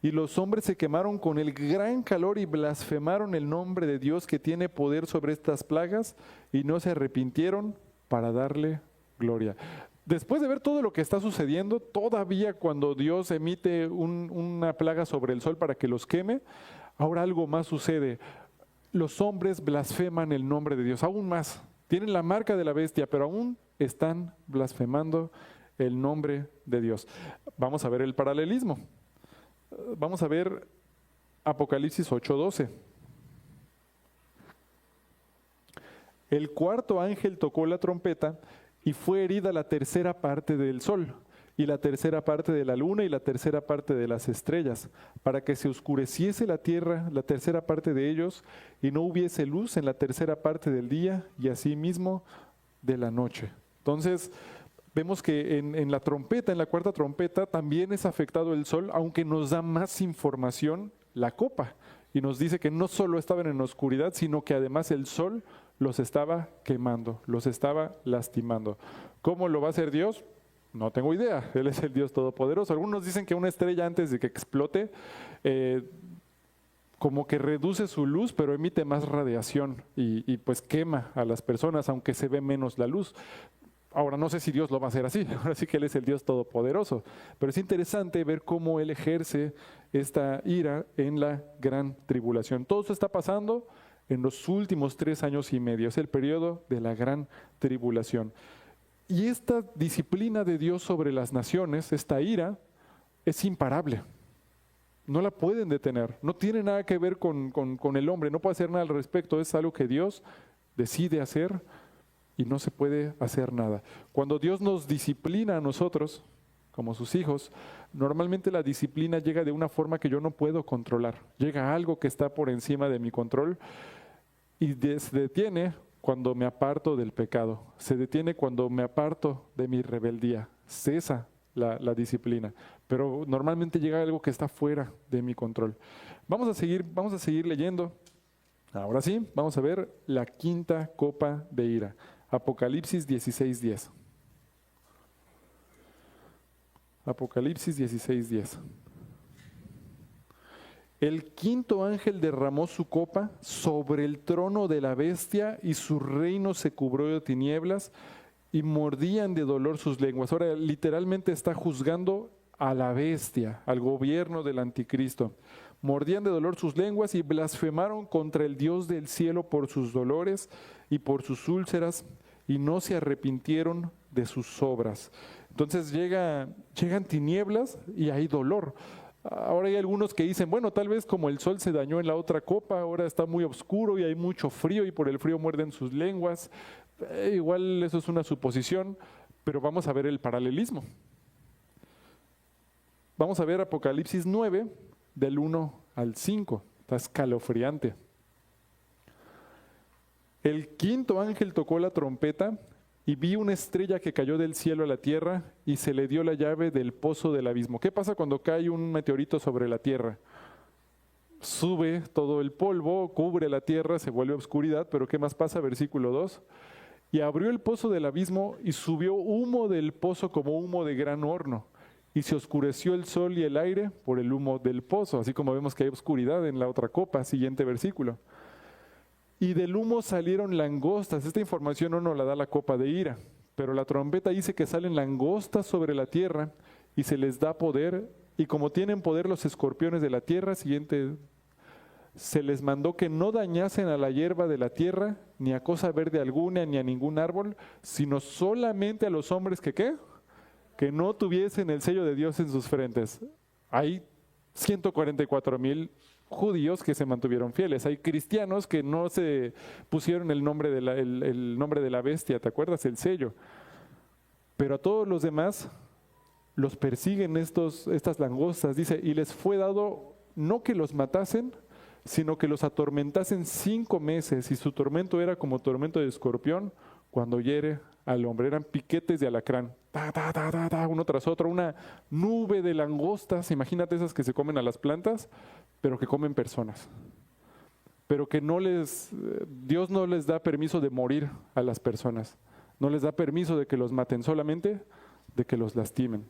Y los hombres se quemaron con el gran calor y blasfemaron el nombre de Dios que tiene poder sobre estas plagas y no se arrepintieron para darle gloria. Después de ver todo lo que está sucediendo, todavía cuando Dios emite una plaga sobre el sol para que los queme, ahora algo más sucede. Los hombres blasfeman el nombre de Dios, aún más. Tienen la marca de la bestia, pero aún están blasfemando el nombre de Dios. Vamos a ver el paralelismo. Vamos a ver Apocalipsis 8:12. El cuarto ángel tocó la trompeta y fue herida la tercera parte del sol y la tercera parte de la luna y la tercera parte de las estrellas, para que se oscureciese la tierra, la tercera parte de ellos, y no hubiese luz en la tercera parte del día y asimismo de la noche. Entonces, vemos que en la trompeta, en la cuarta trompeta, también es afectado el sol, aunque nos da más información la copa. Y nos dice que no solo estaban en oscuridad, sino que además el sol los estaba quemando, los estaba lastimando. ¿Cómo lo va a hacer Dios? No tengo idea. Él es el Dios Todopoderoso. Algunos dicen que una estrella antes de que explote, como que reduce su luz, pero emite más radiación y pues quema a las personas, aunque se ve menos la luz. Ahora, no sé si Dios lo va a hacer así, ahora sí que Él es el Dios Todopoderoso, pero es interesante ver cómo Él ejerce esta ira en la gran tribulación. Todo esto está pasando en los últimos 3 años y medio, es el periodo de la gran tribulación. Y esta disciplina de Dios sobre las naciones, esta ira, es imparable. No la pueden detener, no tiene nada que ver con el hombre, no puede hacer nada al respecto, es algo que Dios decide hacer y no se puede hacer nada. Cuando Dios nos disciplina a nosotros, como sus hijos, normalmente la disciplina llega de una forma que yo no puedo controlar. Llega algo que está por encima de mi control y se detiene cuando me aparto del pecado. Se detiene cuando me aparto de mi rebeldía. Cesa la disciplina. Pero normalmente llega algo que está fuera de mi control. Vamos a seguir leyendo. Ahora sí, vamos a ver la quinta copa de ira. Apocalipsis 16:10. Apocalipsis 16:10. El quinto ángel derramó su copa sobre el trono de la bestia y su reino se cubrió de tinieblas y mordían de dolor sus lenguas. Ahora literalmente está juzgando a la bestia, al gobierno del anticristo. Mordían de dolor sus lenguas y blasfemaron contra el Dios del cielo por sus dolores y por sus úlceras, y no se arrepintieron de sus obras. Entonces llegan tinieblas y hay dolor. Ahora hay algunos que dicen, bueno, tal vez como el sol se dañó en la otra copa, ahora está muy oscuro y hay mucho frío y por el frío muerden sus lenguas. Igual eso es una suposición, pero vamos a ver el paralelismo. Vamos a ver Apocalipsis 9, del 1 al 5. Está escalofriante. El quinto ángel tocó la trompeta y vi una estrella que cayó del cielo a la tierra y se le dio la llave del pozo del abismo. ¿Qué pasa cuando cae un meteorito sobre la tierra? Sube todo el polvo, cubre la tierra, se vuelve oscuridad, pero ¿qué más pasa? Versículo 2. Y abrió el pozo del abismo y subió humo del pozo como humo de gran horno. Y se oscureció el sol y el aire por el humo del pozo, así como vemos que hay oscuridad en la otra copa, siguiente versículo. Y del humo salieron langostas. Esta información no nos la da la copa de ira, pero la trompeta dice que salen langostas sobre la tierra y se les da poder. Y como tienen poder los escorpiones de la tierra, siguiente, se les mandó que no dañasen a la hierba de la tierra, ni a cosa verde alguna, ni a ningún árbol, sino solamente a los hombres que ¿qué? Que no tuviesen el sello de Dios en sus frentes. Hay 144,000 judíos que se mantuvieron fieles. Hay cristianos que no se pusieron el nombre de la bestia, ¿te acuerdas? El sello. Pero a todos los demás los persiguen estas langostas, dice, y les fue dado no que los matasen, sino que los atormentasen 5 meses, y su tormento era como tormento de escorpión cuando hiere al hombre. Eran piquetes de alacrán, uno tras otro, una nube de langostas. Imagínate esas que se comen a las plantas, pero que comen personas. Pero que Dios no les da permiso de morir a las personas. No les da permiso de que los maten, solamente de que los lastimen.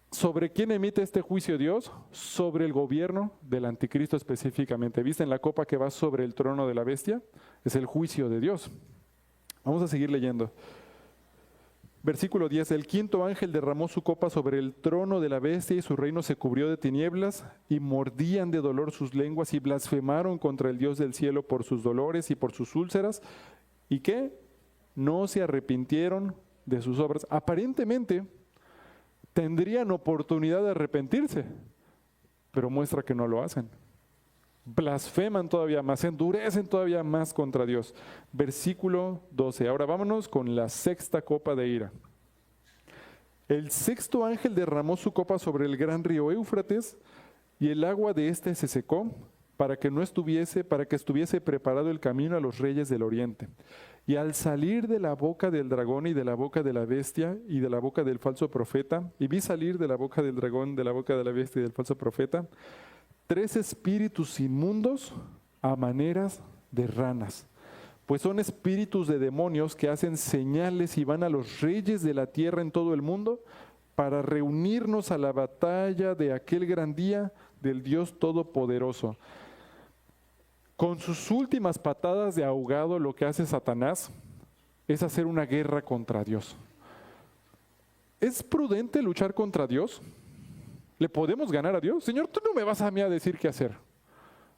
¿Sobre quién emite este juicio Dios? Sobre el gobierno del anticristo específicamente. ¿Viste en la copa que va sobre el trono de la bestia? Es el juicio de Dios. Vamos a seguir leyendo. Versículo 10. El quinto ángel derramó su copa sobre el trono de la bestia y su reino se cubrió de tinieblas y mordían de dolor sus lenguas y blasfemaron contra el Dios del cielo por sus dolores y por sus úlceras. ¿Y qué? No se arrepintieron de sus obras. Aparentemente tendrían oportunidad de arrepentirse, pero muestra que no lo hacen. Blasfeman todavía más, endurecen todavía más contra Dios. Versículo 12. Ahora vámonos con la sexta copa de ira. El sexto ángel derramó su copa sobre el gran río Éufrates y el agua de éste se secó para que estuviese preparado el camino a los reyes del oriente. Y al salir de la boca del dragón y de la boca de la bestia y de la boca del falso profeta, y vi salir de la boca del dragón, de la boca de la bestia y del falso profeta, 3 espíritus inmundos a maneras de ranas, pues son espíritus de demonios que hacen señales y van a los reyes de la tierra en todo el mundo para reunirnos a la batalla de aquel gran día del Dios Todopoderoso. Con sus últimas patadas de ahogado, lo que hace Satanás es hacer una guerra contra Dios. ¿Es prudente luchar contra Dios? ¿Le podemos ganar a Dios? Señor, tú no me vas a mí a decir qué hacer.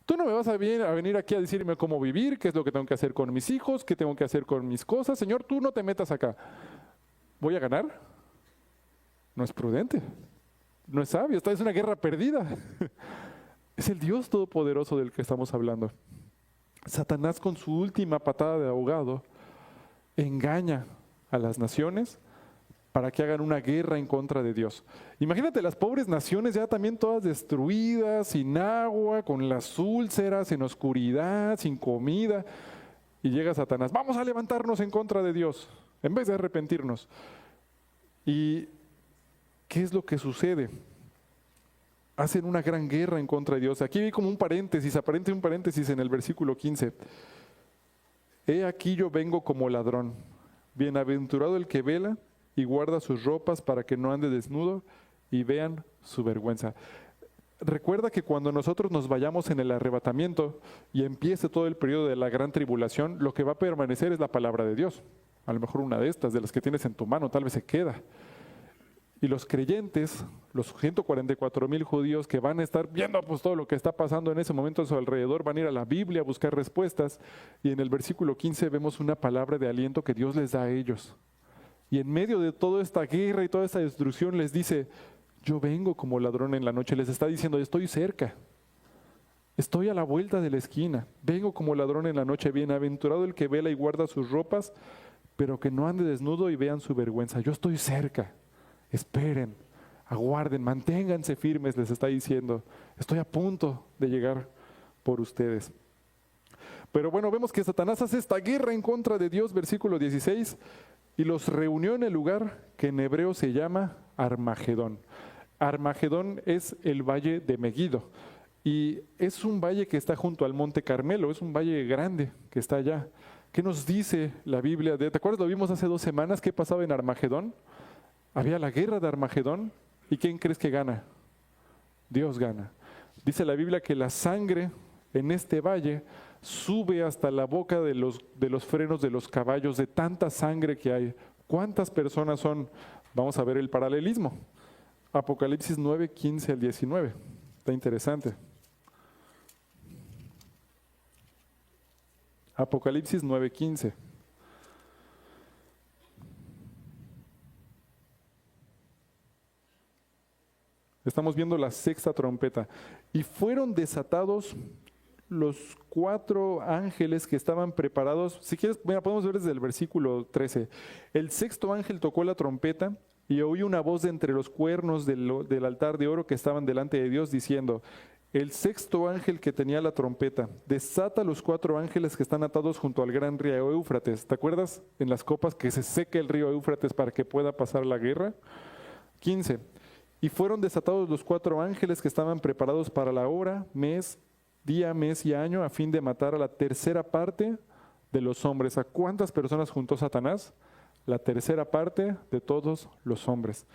Tú no me vas a venir aquí a decirme cómo vivir, qué es lo que tengo que hacer con mis hijos, qué tengo que hacer con mis cosas. Señor, tú no te metas acá. ¿Voy a ganar? No es prudente. No es sabio. Esta es una guerra perdida. Es el Dios Todopoderoso del que estamos hablando. Satanás, con su última patada de ahogado, engaña a las naciones para que hagan una guerra en contra de Dios. Imagínate las pobres naciones ya también todas destruidas, sin agua, con las úlceras, en oscuridad, sin comida. Y llega Satanás, vamos a levantarnos en contra de Dios, en vez de arrepentirnos. ¿Y qué es lo que sucede? Hacen una gran guerra en contra de Dios. Aquí hay como un paréntesis en el versículo 15. He aquí yo vengo como ladrón. Bienaventurado el que vela y guarda sus ropas para que no ande desnudo y vean su vergüenza. Recuerda que cuando nosotros nos vayamos en el arrebatamiento y empiece todo el periodo de la gran tribulación, lo que va a permanecer es la palabra de Dios. A lo mejor una de estas, de las que tienes en tu mano, tal vez se queda. Y los creyentes, los 144,000 judíos que van a estar viendo pues todo lo que está pasando en ese momento a su alrededor, van a ir a la Biblia a buscar respuestas. Y en el versículo 15 vemos una palabra de aliento que Dios les da a ellos. Y en medio de toda esta guerra y toda esta destrucción les dice, yo vengo como ladrón en la noche. Les está diciendo, estoy cerca. Estoy a la vuelta de la esquina. Vengo como ladrón en la noche. Bienaventurado el que vela y guarda sus ropas, pero que no ande desnudo y vean su vergüenza. Yo estoy cerca. Esperen, aguarden, manténganse firmes, les está diciendo. Estoy a punto de llegar por ustedes. Pero bueno, vemos que Satanás hace esta guerra en contra de Dios, versículo 16, y los reunió en el lugar que en hebreo se llama Armagedón. Armagedón es el valle de Meguido. Y es un valle que está junto al Monte Carmelo, es un valle grande que está allá. ¿Qué nos dice la Biblia? ¿Te acuerdas? Lo vimos hace 2 semanas. ¿Qué pasaba en Armagedón? Había la guerra de Armagedón. ¿Y quién crees que gana? Dios gana. Dice la Biblia que la sangre en este valle sube hasta la boca de los frenos de los caballos, de tanta sangre que hay. ¿Cuántas personas son? Vamos a ver el paralelismo. Apocalipsis 9, 15 al 19. Está interesante. Apocalipsis 9, 15. Estamos viendo la 6ª trompeta. Y fueron desatados los 4 ángeles que estaban preparados. Si quieres, mira, podemos ver desde el versículo 13. El 6º ángel tocó la trompeta y oí una voz de entre los cuernos del altar de oro que estaban delante de Dios diciendo, el 6º ángel que tenía la trompeta, desata los 4 ángeles que están atados junto al gran río Éufrates. ¿Te acuerdas? En las copas que se seque el río Éufrates para que pueda pasar la guerra. 15. Y fueron desatados los 4 ángeles que estaban preparados para la hora, día, mes y año, a fin de matar a la 3ª parte de los hombres. ¿A cuántas personas juntó Satanás? La 3ª parte de todos los hombres.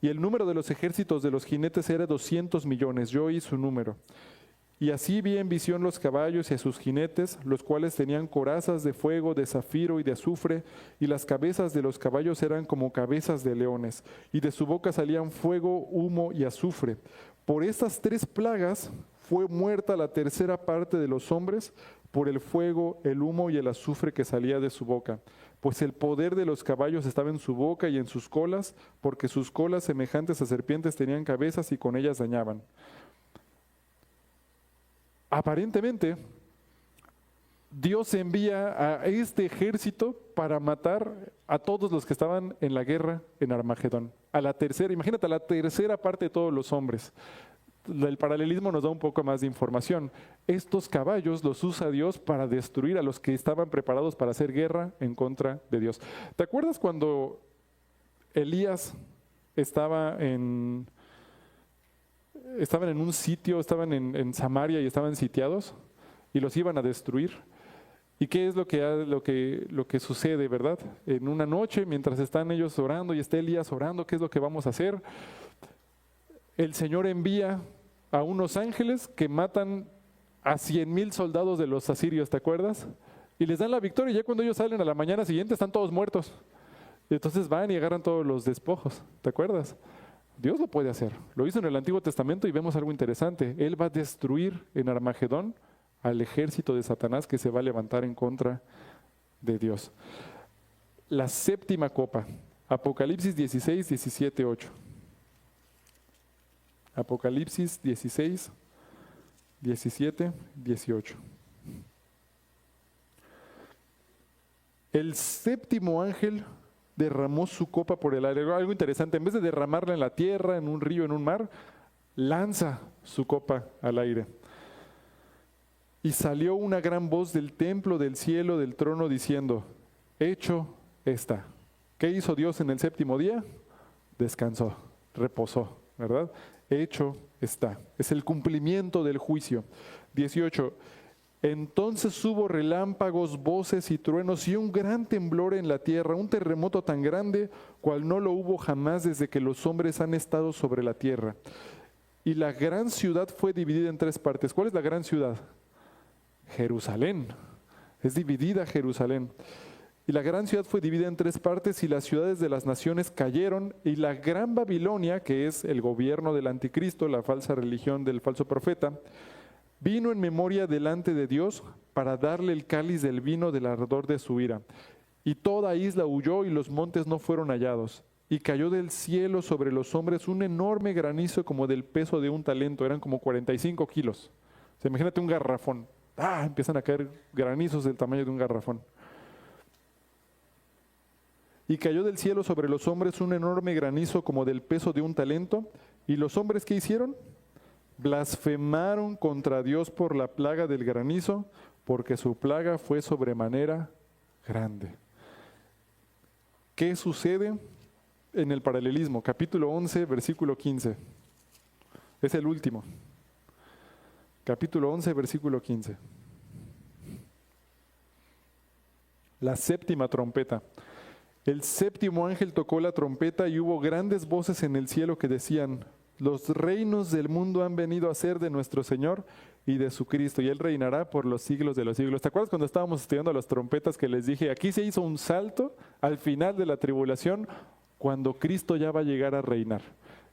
Y el número de los ejércitos de los jinetes era 200 millones. Yo oí su número. Y así vi en visión los caballos y a sus jinetes, los cuales tenían corazas de fuego, de zafiro y de azufre, y las cabezas de los caballos eran como cabezas de leones, y de su boca salían fuego, humo y azufre. Por estas 3 plagas fue muerta la 3ª parte de los hombres, por el fuego, el humo y el azufre que salía de su boca. Pues el poder de los caballos estaba en su boca y en sus colas, porque sus colas semejantes a serpientes tenían cabezas y con ellas dañaban. Aparentemente, Dios envía a este ejército para matar a todos los que estaban en la guerra en Armagedón. A la 3ª, imagínate, a la 3ª parte de todos los hombres. El paralelismo nos da un poco más de información. Estos caballos los usa Dios para destruir a los que estaban preparados para hacer guerra en contra de Dios. ¿Te acuerdas cuando Elías estaban en un sitio, estaban en Samaria y estaban sitiados y los iban a destruir? ¿Y qué es lo que sucede, verdad? En una noche, mientras están ellos orando y está Elías orando, ¿qué es lo que vamos a hacer? El Señor envía a unos ángeles que matan a 100,000 soldados de los asirios, ¿te acuerdas? Y les dan la victoria, y ya cuando ellos salen a la mañana siguiente están todos muertos. Y entonces van y agarran todos los despojos, ¿te acuerdas? Dios lo puede hacer. Lo hizo en el Antiguo Testamento y vemos algo interesante. Él va a destruir en Armagedón al ejército de Satanás que se va a levantar en contra de Dios. La 7ª copa, Apocalipsis 16, 17, 8. Apocalipsis 16, 17, 18. El 7º ángel derramó su copa por el aire. Algo interesante, en vez de derramarla en la tierra, en un río, en un mar, lanza su copa al aire. Y salió una gran voz del templo, del cielo, del trono, diciendo, hecho está. ¿Qué hizo Dios en el 7º día? Descansó, reposó, ¿verdad? Hecho está. Es el cumplimiento del juicio. 18. Entonces hubo relámpagos, voces y truenos y un gran temblor en la tierra, un terremoto tan grande cual no lo hubo jamás desde que los hombres han estado sobre la tierra. Y la gran ciudad fue dividida en 3 partes. ¿Cuál es la gran ciudad? Jerusalén. Es dividida Jerusalén. Y la gran ciudad fue dividida en 3 partes y las ciudades de las naciones cayeron y la gran Babilonia, que es el gobierno del anticristo, la falsa religión del falso profeta, vino en memoria delante de Dios para darle el cáliz del vino del ardor de su ira. Y toda isla huyó y los montes no fueron hallados. Y cayó del cielo sobre los hombres un enorme granizo como del peso de un talento, eran como 45 kilos. O sea, imagínate un garrafón. Empiezan a caer granizos del tamaño de un garrafón. Y cayó del cielo sobre los hombres un enorme granizo como del peso de un talento. ¿Y los hombres qué hicieron? Blasfemaron contra Dios por la plaga del granizo, porque su plaga fue sobremanera grande. ¿Qué sucede en el paralelismo? Capítulo 11, versículo 15. Es el último. Capítulo 11, versículo 15. La séptima trompeta. El séptimo ángel tocó la trompeta y hubo grandes voces en el cielo que decían: los reinos del mundo han venido a ser de nuestro Señor y de su Cristo, y Él reinará por los siglos de los siglos. ¿Te acuerdas cuando estábamos estudiando las trompetas que les dije? Aquí se hizo un salto al final de la tribulación cuando Cristo ya va a llegar a reinar.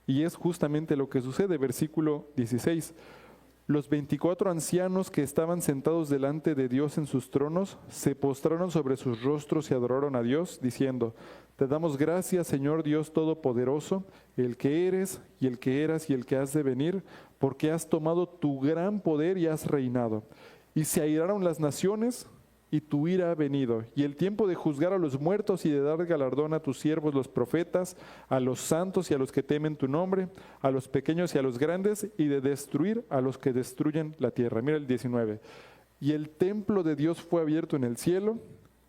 Y es justamente lo que sucede, versículo 16. Los 24 ancianos que estaban sentados delante de Dios en sus tronos se postraron sobre sus rostros y adoraron a Dios, diciendo: te damos gracias, Señor Dios Todopoderoso, el que eres y el que eras y el que has de venir, porque has tomado tu gran poder y has reinado. Y se airaron las naciones y tu ira ha venido, y el tiempo de juzgar a los muertos y de dar galardón a tus siervos los profetas, a los santos y a los que temen tu nombre, a los pequeños y a los grandes, y de destruir a los que destruyen la tierra. Mira el 19. Y el templo de Dios fue abierto en el cielo,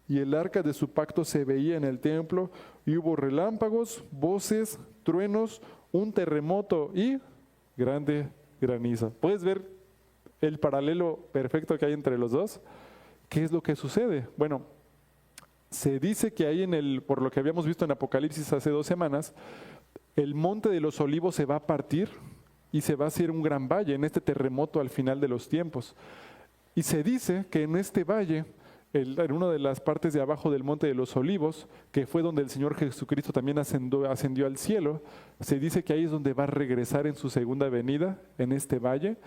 y el arca de su pacto se veía en el templo, y hubo relámpagos, voces, truenos, un terremoto y grande granizo. ¿Puedes ver el paralelo perfecto que hay entre los dos? ¿Qué es lo que sucede? Bueno, se dice que ahí por lo que habíamos visto en Apocalipsis hace 2 semanas, el monte de los olivos se va a partir y se va a hacer un gran valle en este terremoto al final de los tiempos. Y se dice que en este valle, en una de las partes de abajo del monte de los olivos, que fue donde el Señor Jesucristo también ascendió al cielo, se dice que ahí es donde va a regresar en su segunda venida, en este valle,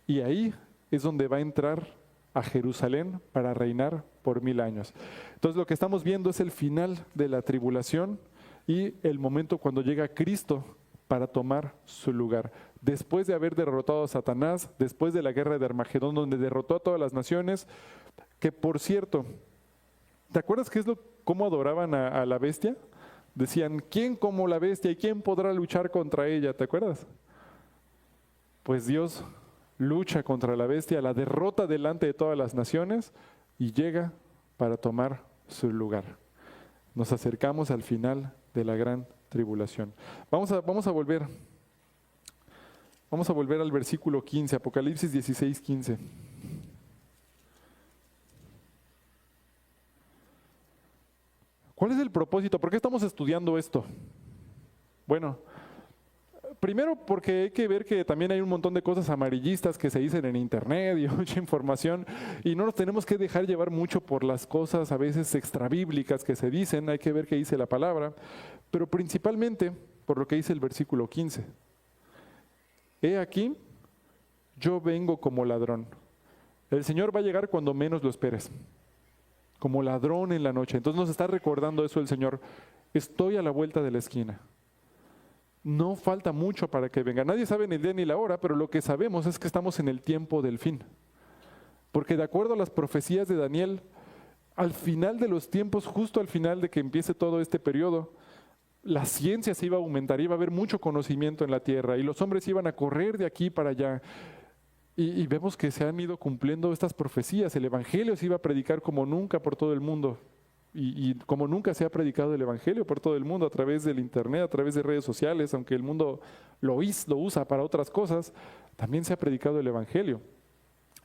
y ahí es donde va a entrar a Jerusalén para reinar por 1000 años. Entonces lo que estamos viendo es el final de la tribulación y el momento cuando llega Cristo para tomar su lugar. Después de haber derrotado a Satanás, después de la guerra de Armagedón, donde derrotó a todas las naciones, que por cierto, ¿te acuerdas cómo adoraban a la bestia? Decían: ¿quién como la bestia y quién podrá luchar contra ella? ¿Te acuerdas? Pues Dios lucha contra la bestia, la derrota delante de todas las naciones y llega para tomar su lugar. Nos acercamos al final de la gran tribulación. Vamos a volver al versículo 15, Apocalipsis 16, 15. ¿Cuál es el propósito? ¿Por qué estamos estudiando esto? Bueno, primero porque hay que ver que también hay un montón de cosas amarillistas que se dicen en internet y mucha información, y no nos tenemos que dejar llevar mucho por las cosas a veces extrabíblicas que se dicen. Hay que ver qué dice la palabra, pero principalmente por lo que dice el versículo 15. He aquí, yo vengo como ladrón. El Señor va a llegar cuando menos lo esperes, como ladrón en la noche. Entonces nos está recordando eso el Señor: estoy a la vuelta de la esquina. No falta mucho para que venga. Nadie sabe ni el día ni la hora, pero lo que sabemos es que estamos en el tiempo del fin. Porque de acuerdo a las profecías de Daniel, al final de los tiempos, justo al final de que empiece todo este periodo, la ciencia se iba a aumentar, iba a haber mucho conocimiento en la tierra y los hombres iban a correr de aquí para allá. Y vemos que se han ido cumpliendo estas profecías. El Evangelio se iba a predicar como nunca por todo el mundo. Y como nunca se ha predicado el Evangelio por todo el mundo, a través del internet, a través de redes sociales, aunque el mundo lo usa para otras cosas, también se ha predicado el Evangelio.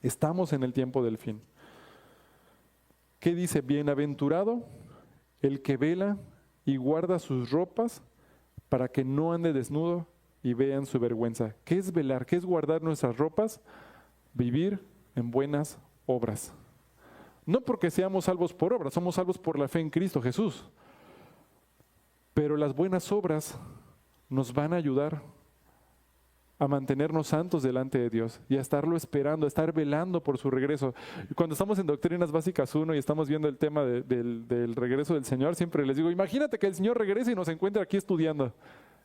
Estamos en el tiempo del fin. ¿Qué dice? Bienaventurado el que vela y guarda sus ropas para que no ande desnudo y vean su vergüenza. ¿Qué es velar? ¿Qué es guardar nuestras ropas? Vivir en buenas obras. No porque seamos salvos por obras, somos salvos por la fe en Cristo Jesús. Pero las buenas obras nos van a ayudar a mantenernos santos delante de Dios y a estarlo esperando, a estar velando por su regreso. Cuando estamos en Doctrinas Básicas 1 y estamos viendo el tema del regreso del Señor, siempre les digo, imagínate que el Señor regrese y nos encuentre aquí estudiando.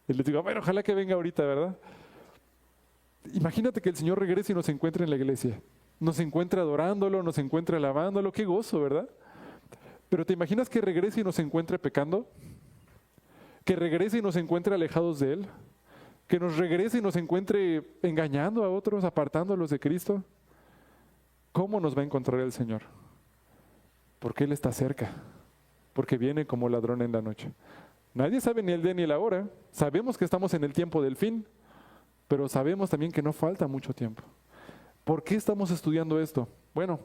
Y les digo, bueno, ojalá que venga ahorita, ¿verdad? Imagínate que el Señor regrese y nos encuentre en la iglesia. Nos encuentre adorándolo, nos encuentre alabándolo, qué gozo, ¿verdad? Pero ¿te imaginas que regrese y nos encuentre pecando? ¿Que regrese y nos encuentre alejados de Él? ¿Que nos regrese y nos encuentre engañando a otros, apartándolos de Cristo? ¿Cómo nos va a encontrar el Señor? Porque Él está cerca, porque viene como ladrón en la noche. Nadie sabe ni el día ni la hora. Sabemos que estamos en el tiempo del fin, pero sabemos también que no falta mucho tiempo. ¿Por qué estamos estudiando esto? Bueno,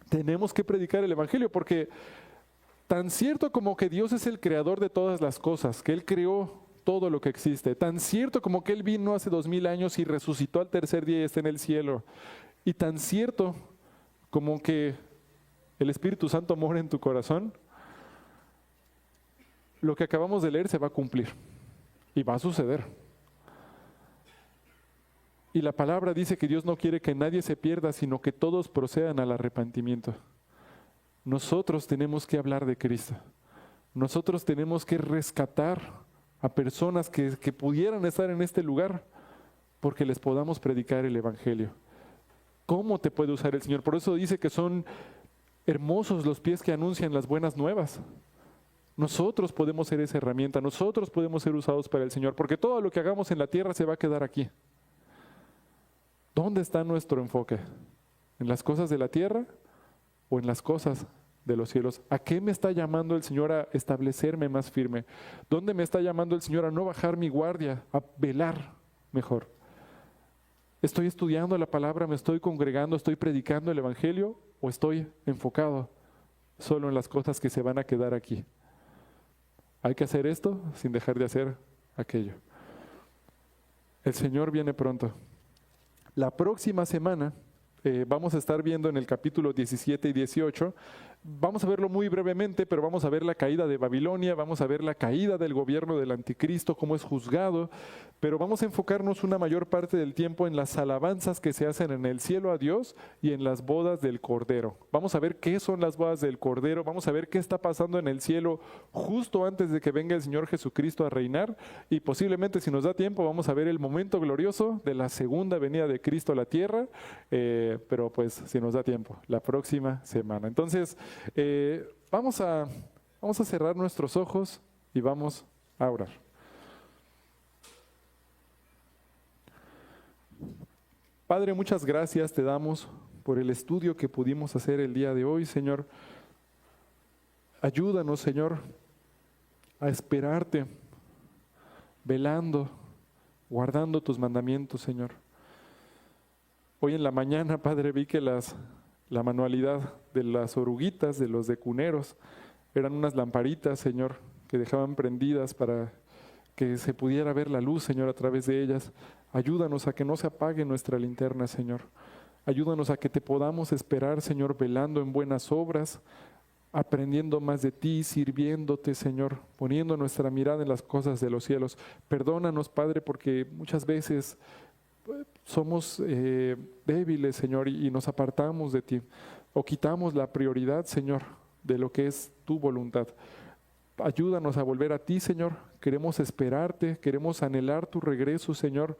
tenemos que predicar el Evangelio porque tan cierto como que Dios es el creador de todas las cosas, que Él creó todo lo que existe, tan cierto como que Él vino hace 2000 años y resucitó al tercer día y está en el cielo, y tan cierto como que el Espíritu Santo mora en tu corazón, lo que acabamos de leer se va a cumplir y va a suceder. Y la palabra dice que Dios no quiere que nadie se pierda, sino que todos procedan al arrepentimiento. Nosotros tenemos que hablar de Cristo. Nosotros tenemos que rescatar a personas que pudieran estar en este lugar porque les podamos predicar el Evangelio. ¿Cómo te puede usar el Señor? Por eso dice que son hermosos los pies que anuncian las buenas nuevas. Nosotros podemos ser esa herramienta, nosotros podemos ser usados para el Señor, porque todo lo que hagamos en la tierra se va a quedar aquí. ¿Dónde está nuestro enfoque? ¿En las cosas de la tierra o en las cosas de los cielos? ¿A qué me está llamando el Señor a establecerme más firme? ¿Dónde me está llamando el Señor a no bajar mi guardia, a velar mejor? ¿Estoy estudiando la palabra, me estoy congregando, estoy predicando el Evangelio o estoy enfocado solo en las cosas que se van a quedar aquí? Hay que hacer esto sin dejar de hacer aquello. El Señor viene pronto. La próxima semana vamos a estar viendo en el capítulo 17 y 18, vamos a verlo muy brevemente, pero vamos a ver la caída de Babilonia, vamos a ver la caída del gobierno del anticristo, cómo es juzgado, pero vamos a enfocarnos una mayor parte del tiempo en las alabanzas que se hacen en el cielo a Dios y en las bodas del Cordero. Vamos a ver qué son las bodas del Cordero, vamos a ver qué está pasando en el cielo justo antes de que venga el Señor Jesucristo a reinar, y posiblemente, si nos da tiempo, vamos a ver el momento glorioso de la segunda venida de Cristo a la tierra, pero pues si nos da tiempo, la próxima semana. Entonces, vamos a cerrar nuestros ojos y vamos a orar. Padre, muchas gracias te damos por el estudio que pudimos hacer el día de hoy, Señor. Ayúdanos, Señor, a esperarte, velando, guardando tus mandamientos, Señor. Hoy en la mañana, Padre, vi que la manualidad de las oruguitas, de los decuneros, eran unas lamparitas, Señor, que dejaban prendidas para que se pudiera ver la luz, Señor, a través de ellas. Ayúdanos a que no se apague nuestra linterna, Señor. Ayúdanos a que te podamos esperar, Señor, velando en buenas obras, aprendiendo más de ti, sirviéndote, Señor, poniendo nuestra mirada en las cosas de los cielos. Perdónanos, Padre, porque muchas veces somos débiles, Señor, y nos apartamos de ti, o quitamos la prioridad, Señor, de lo que es tu voluntad. Ayúdanos a volver a ti, Señor. Queremos esperarte, queremos anhelar tu regreso, Señor.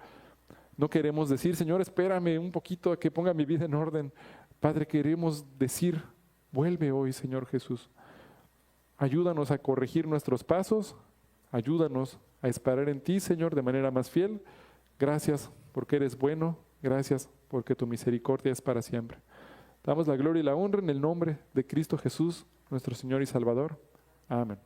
No queremos decir, Señor, espérame un poquito a que ponga mi vida en orden. Padre, queremos decir, vuelve hoy, Señor Jesús. Ayúdanos a corregir nuestros pasos, ayúdanos a esperar en ti, Señor, de manera más fiel. Gracias porque eres bueno, gracias porque tu misericordia es para siempre. Damos la gloria y la honra en el nombre de Cristo Jesús, nuestro Señor y Salvador. Amén.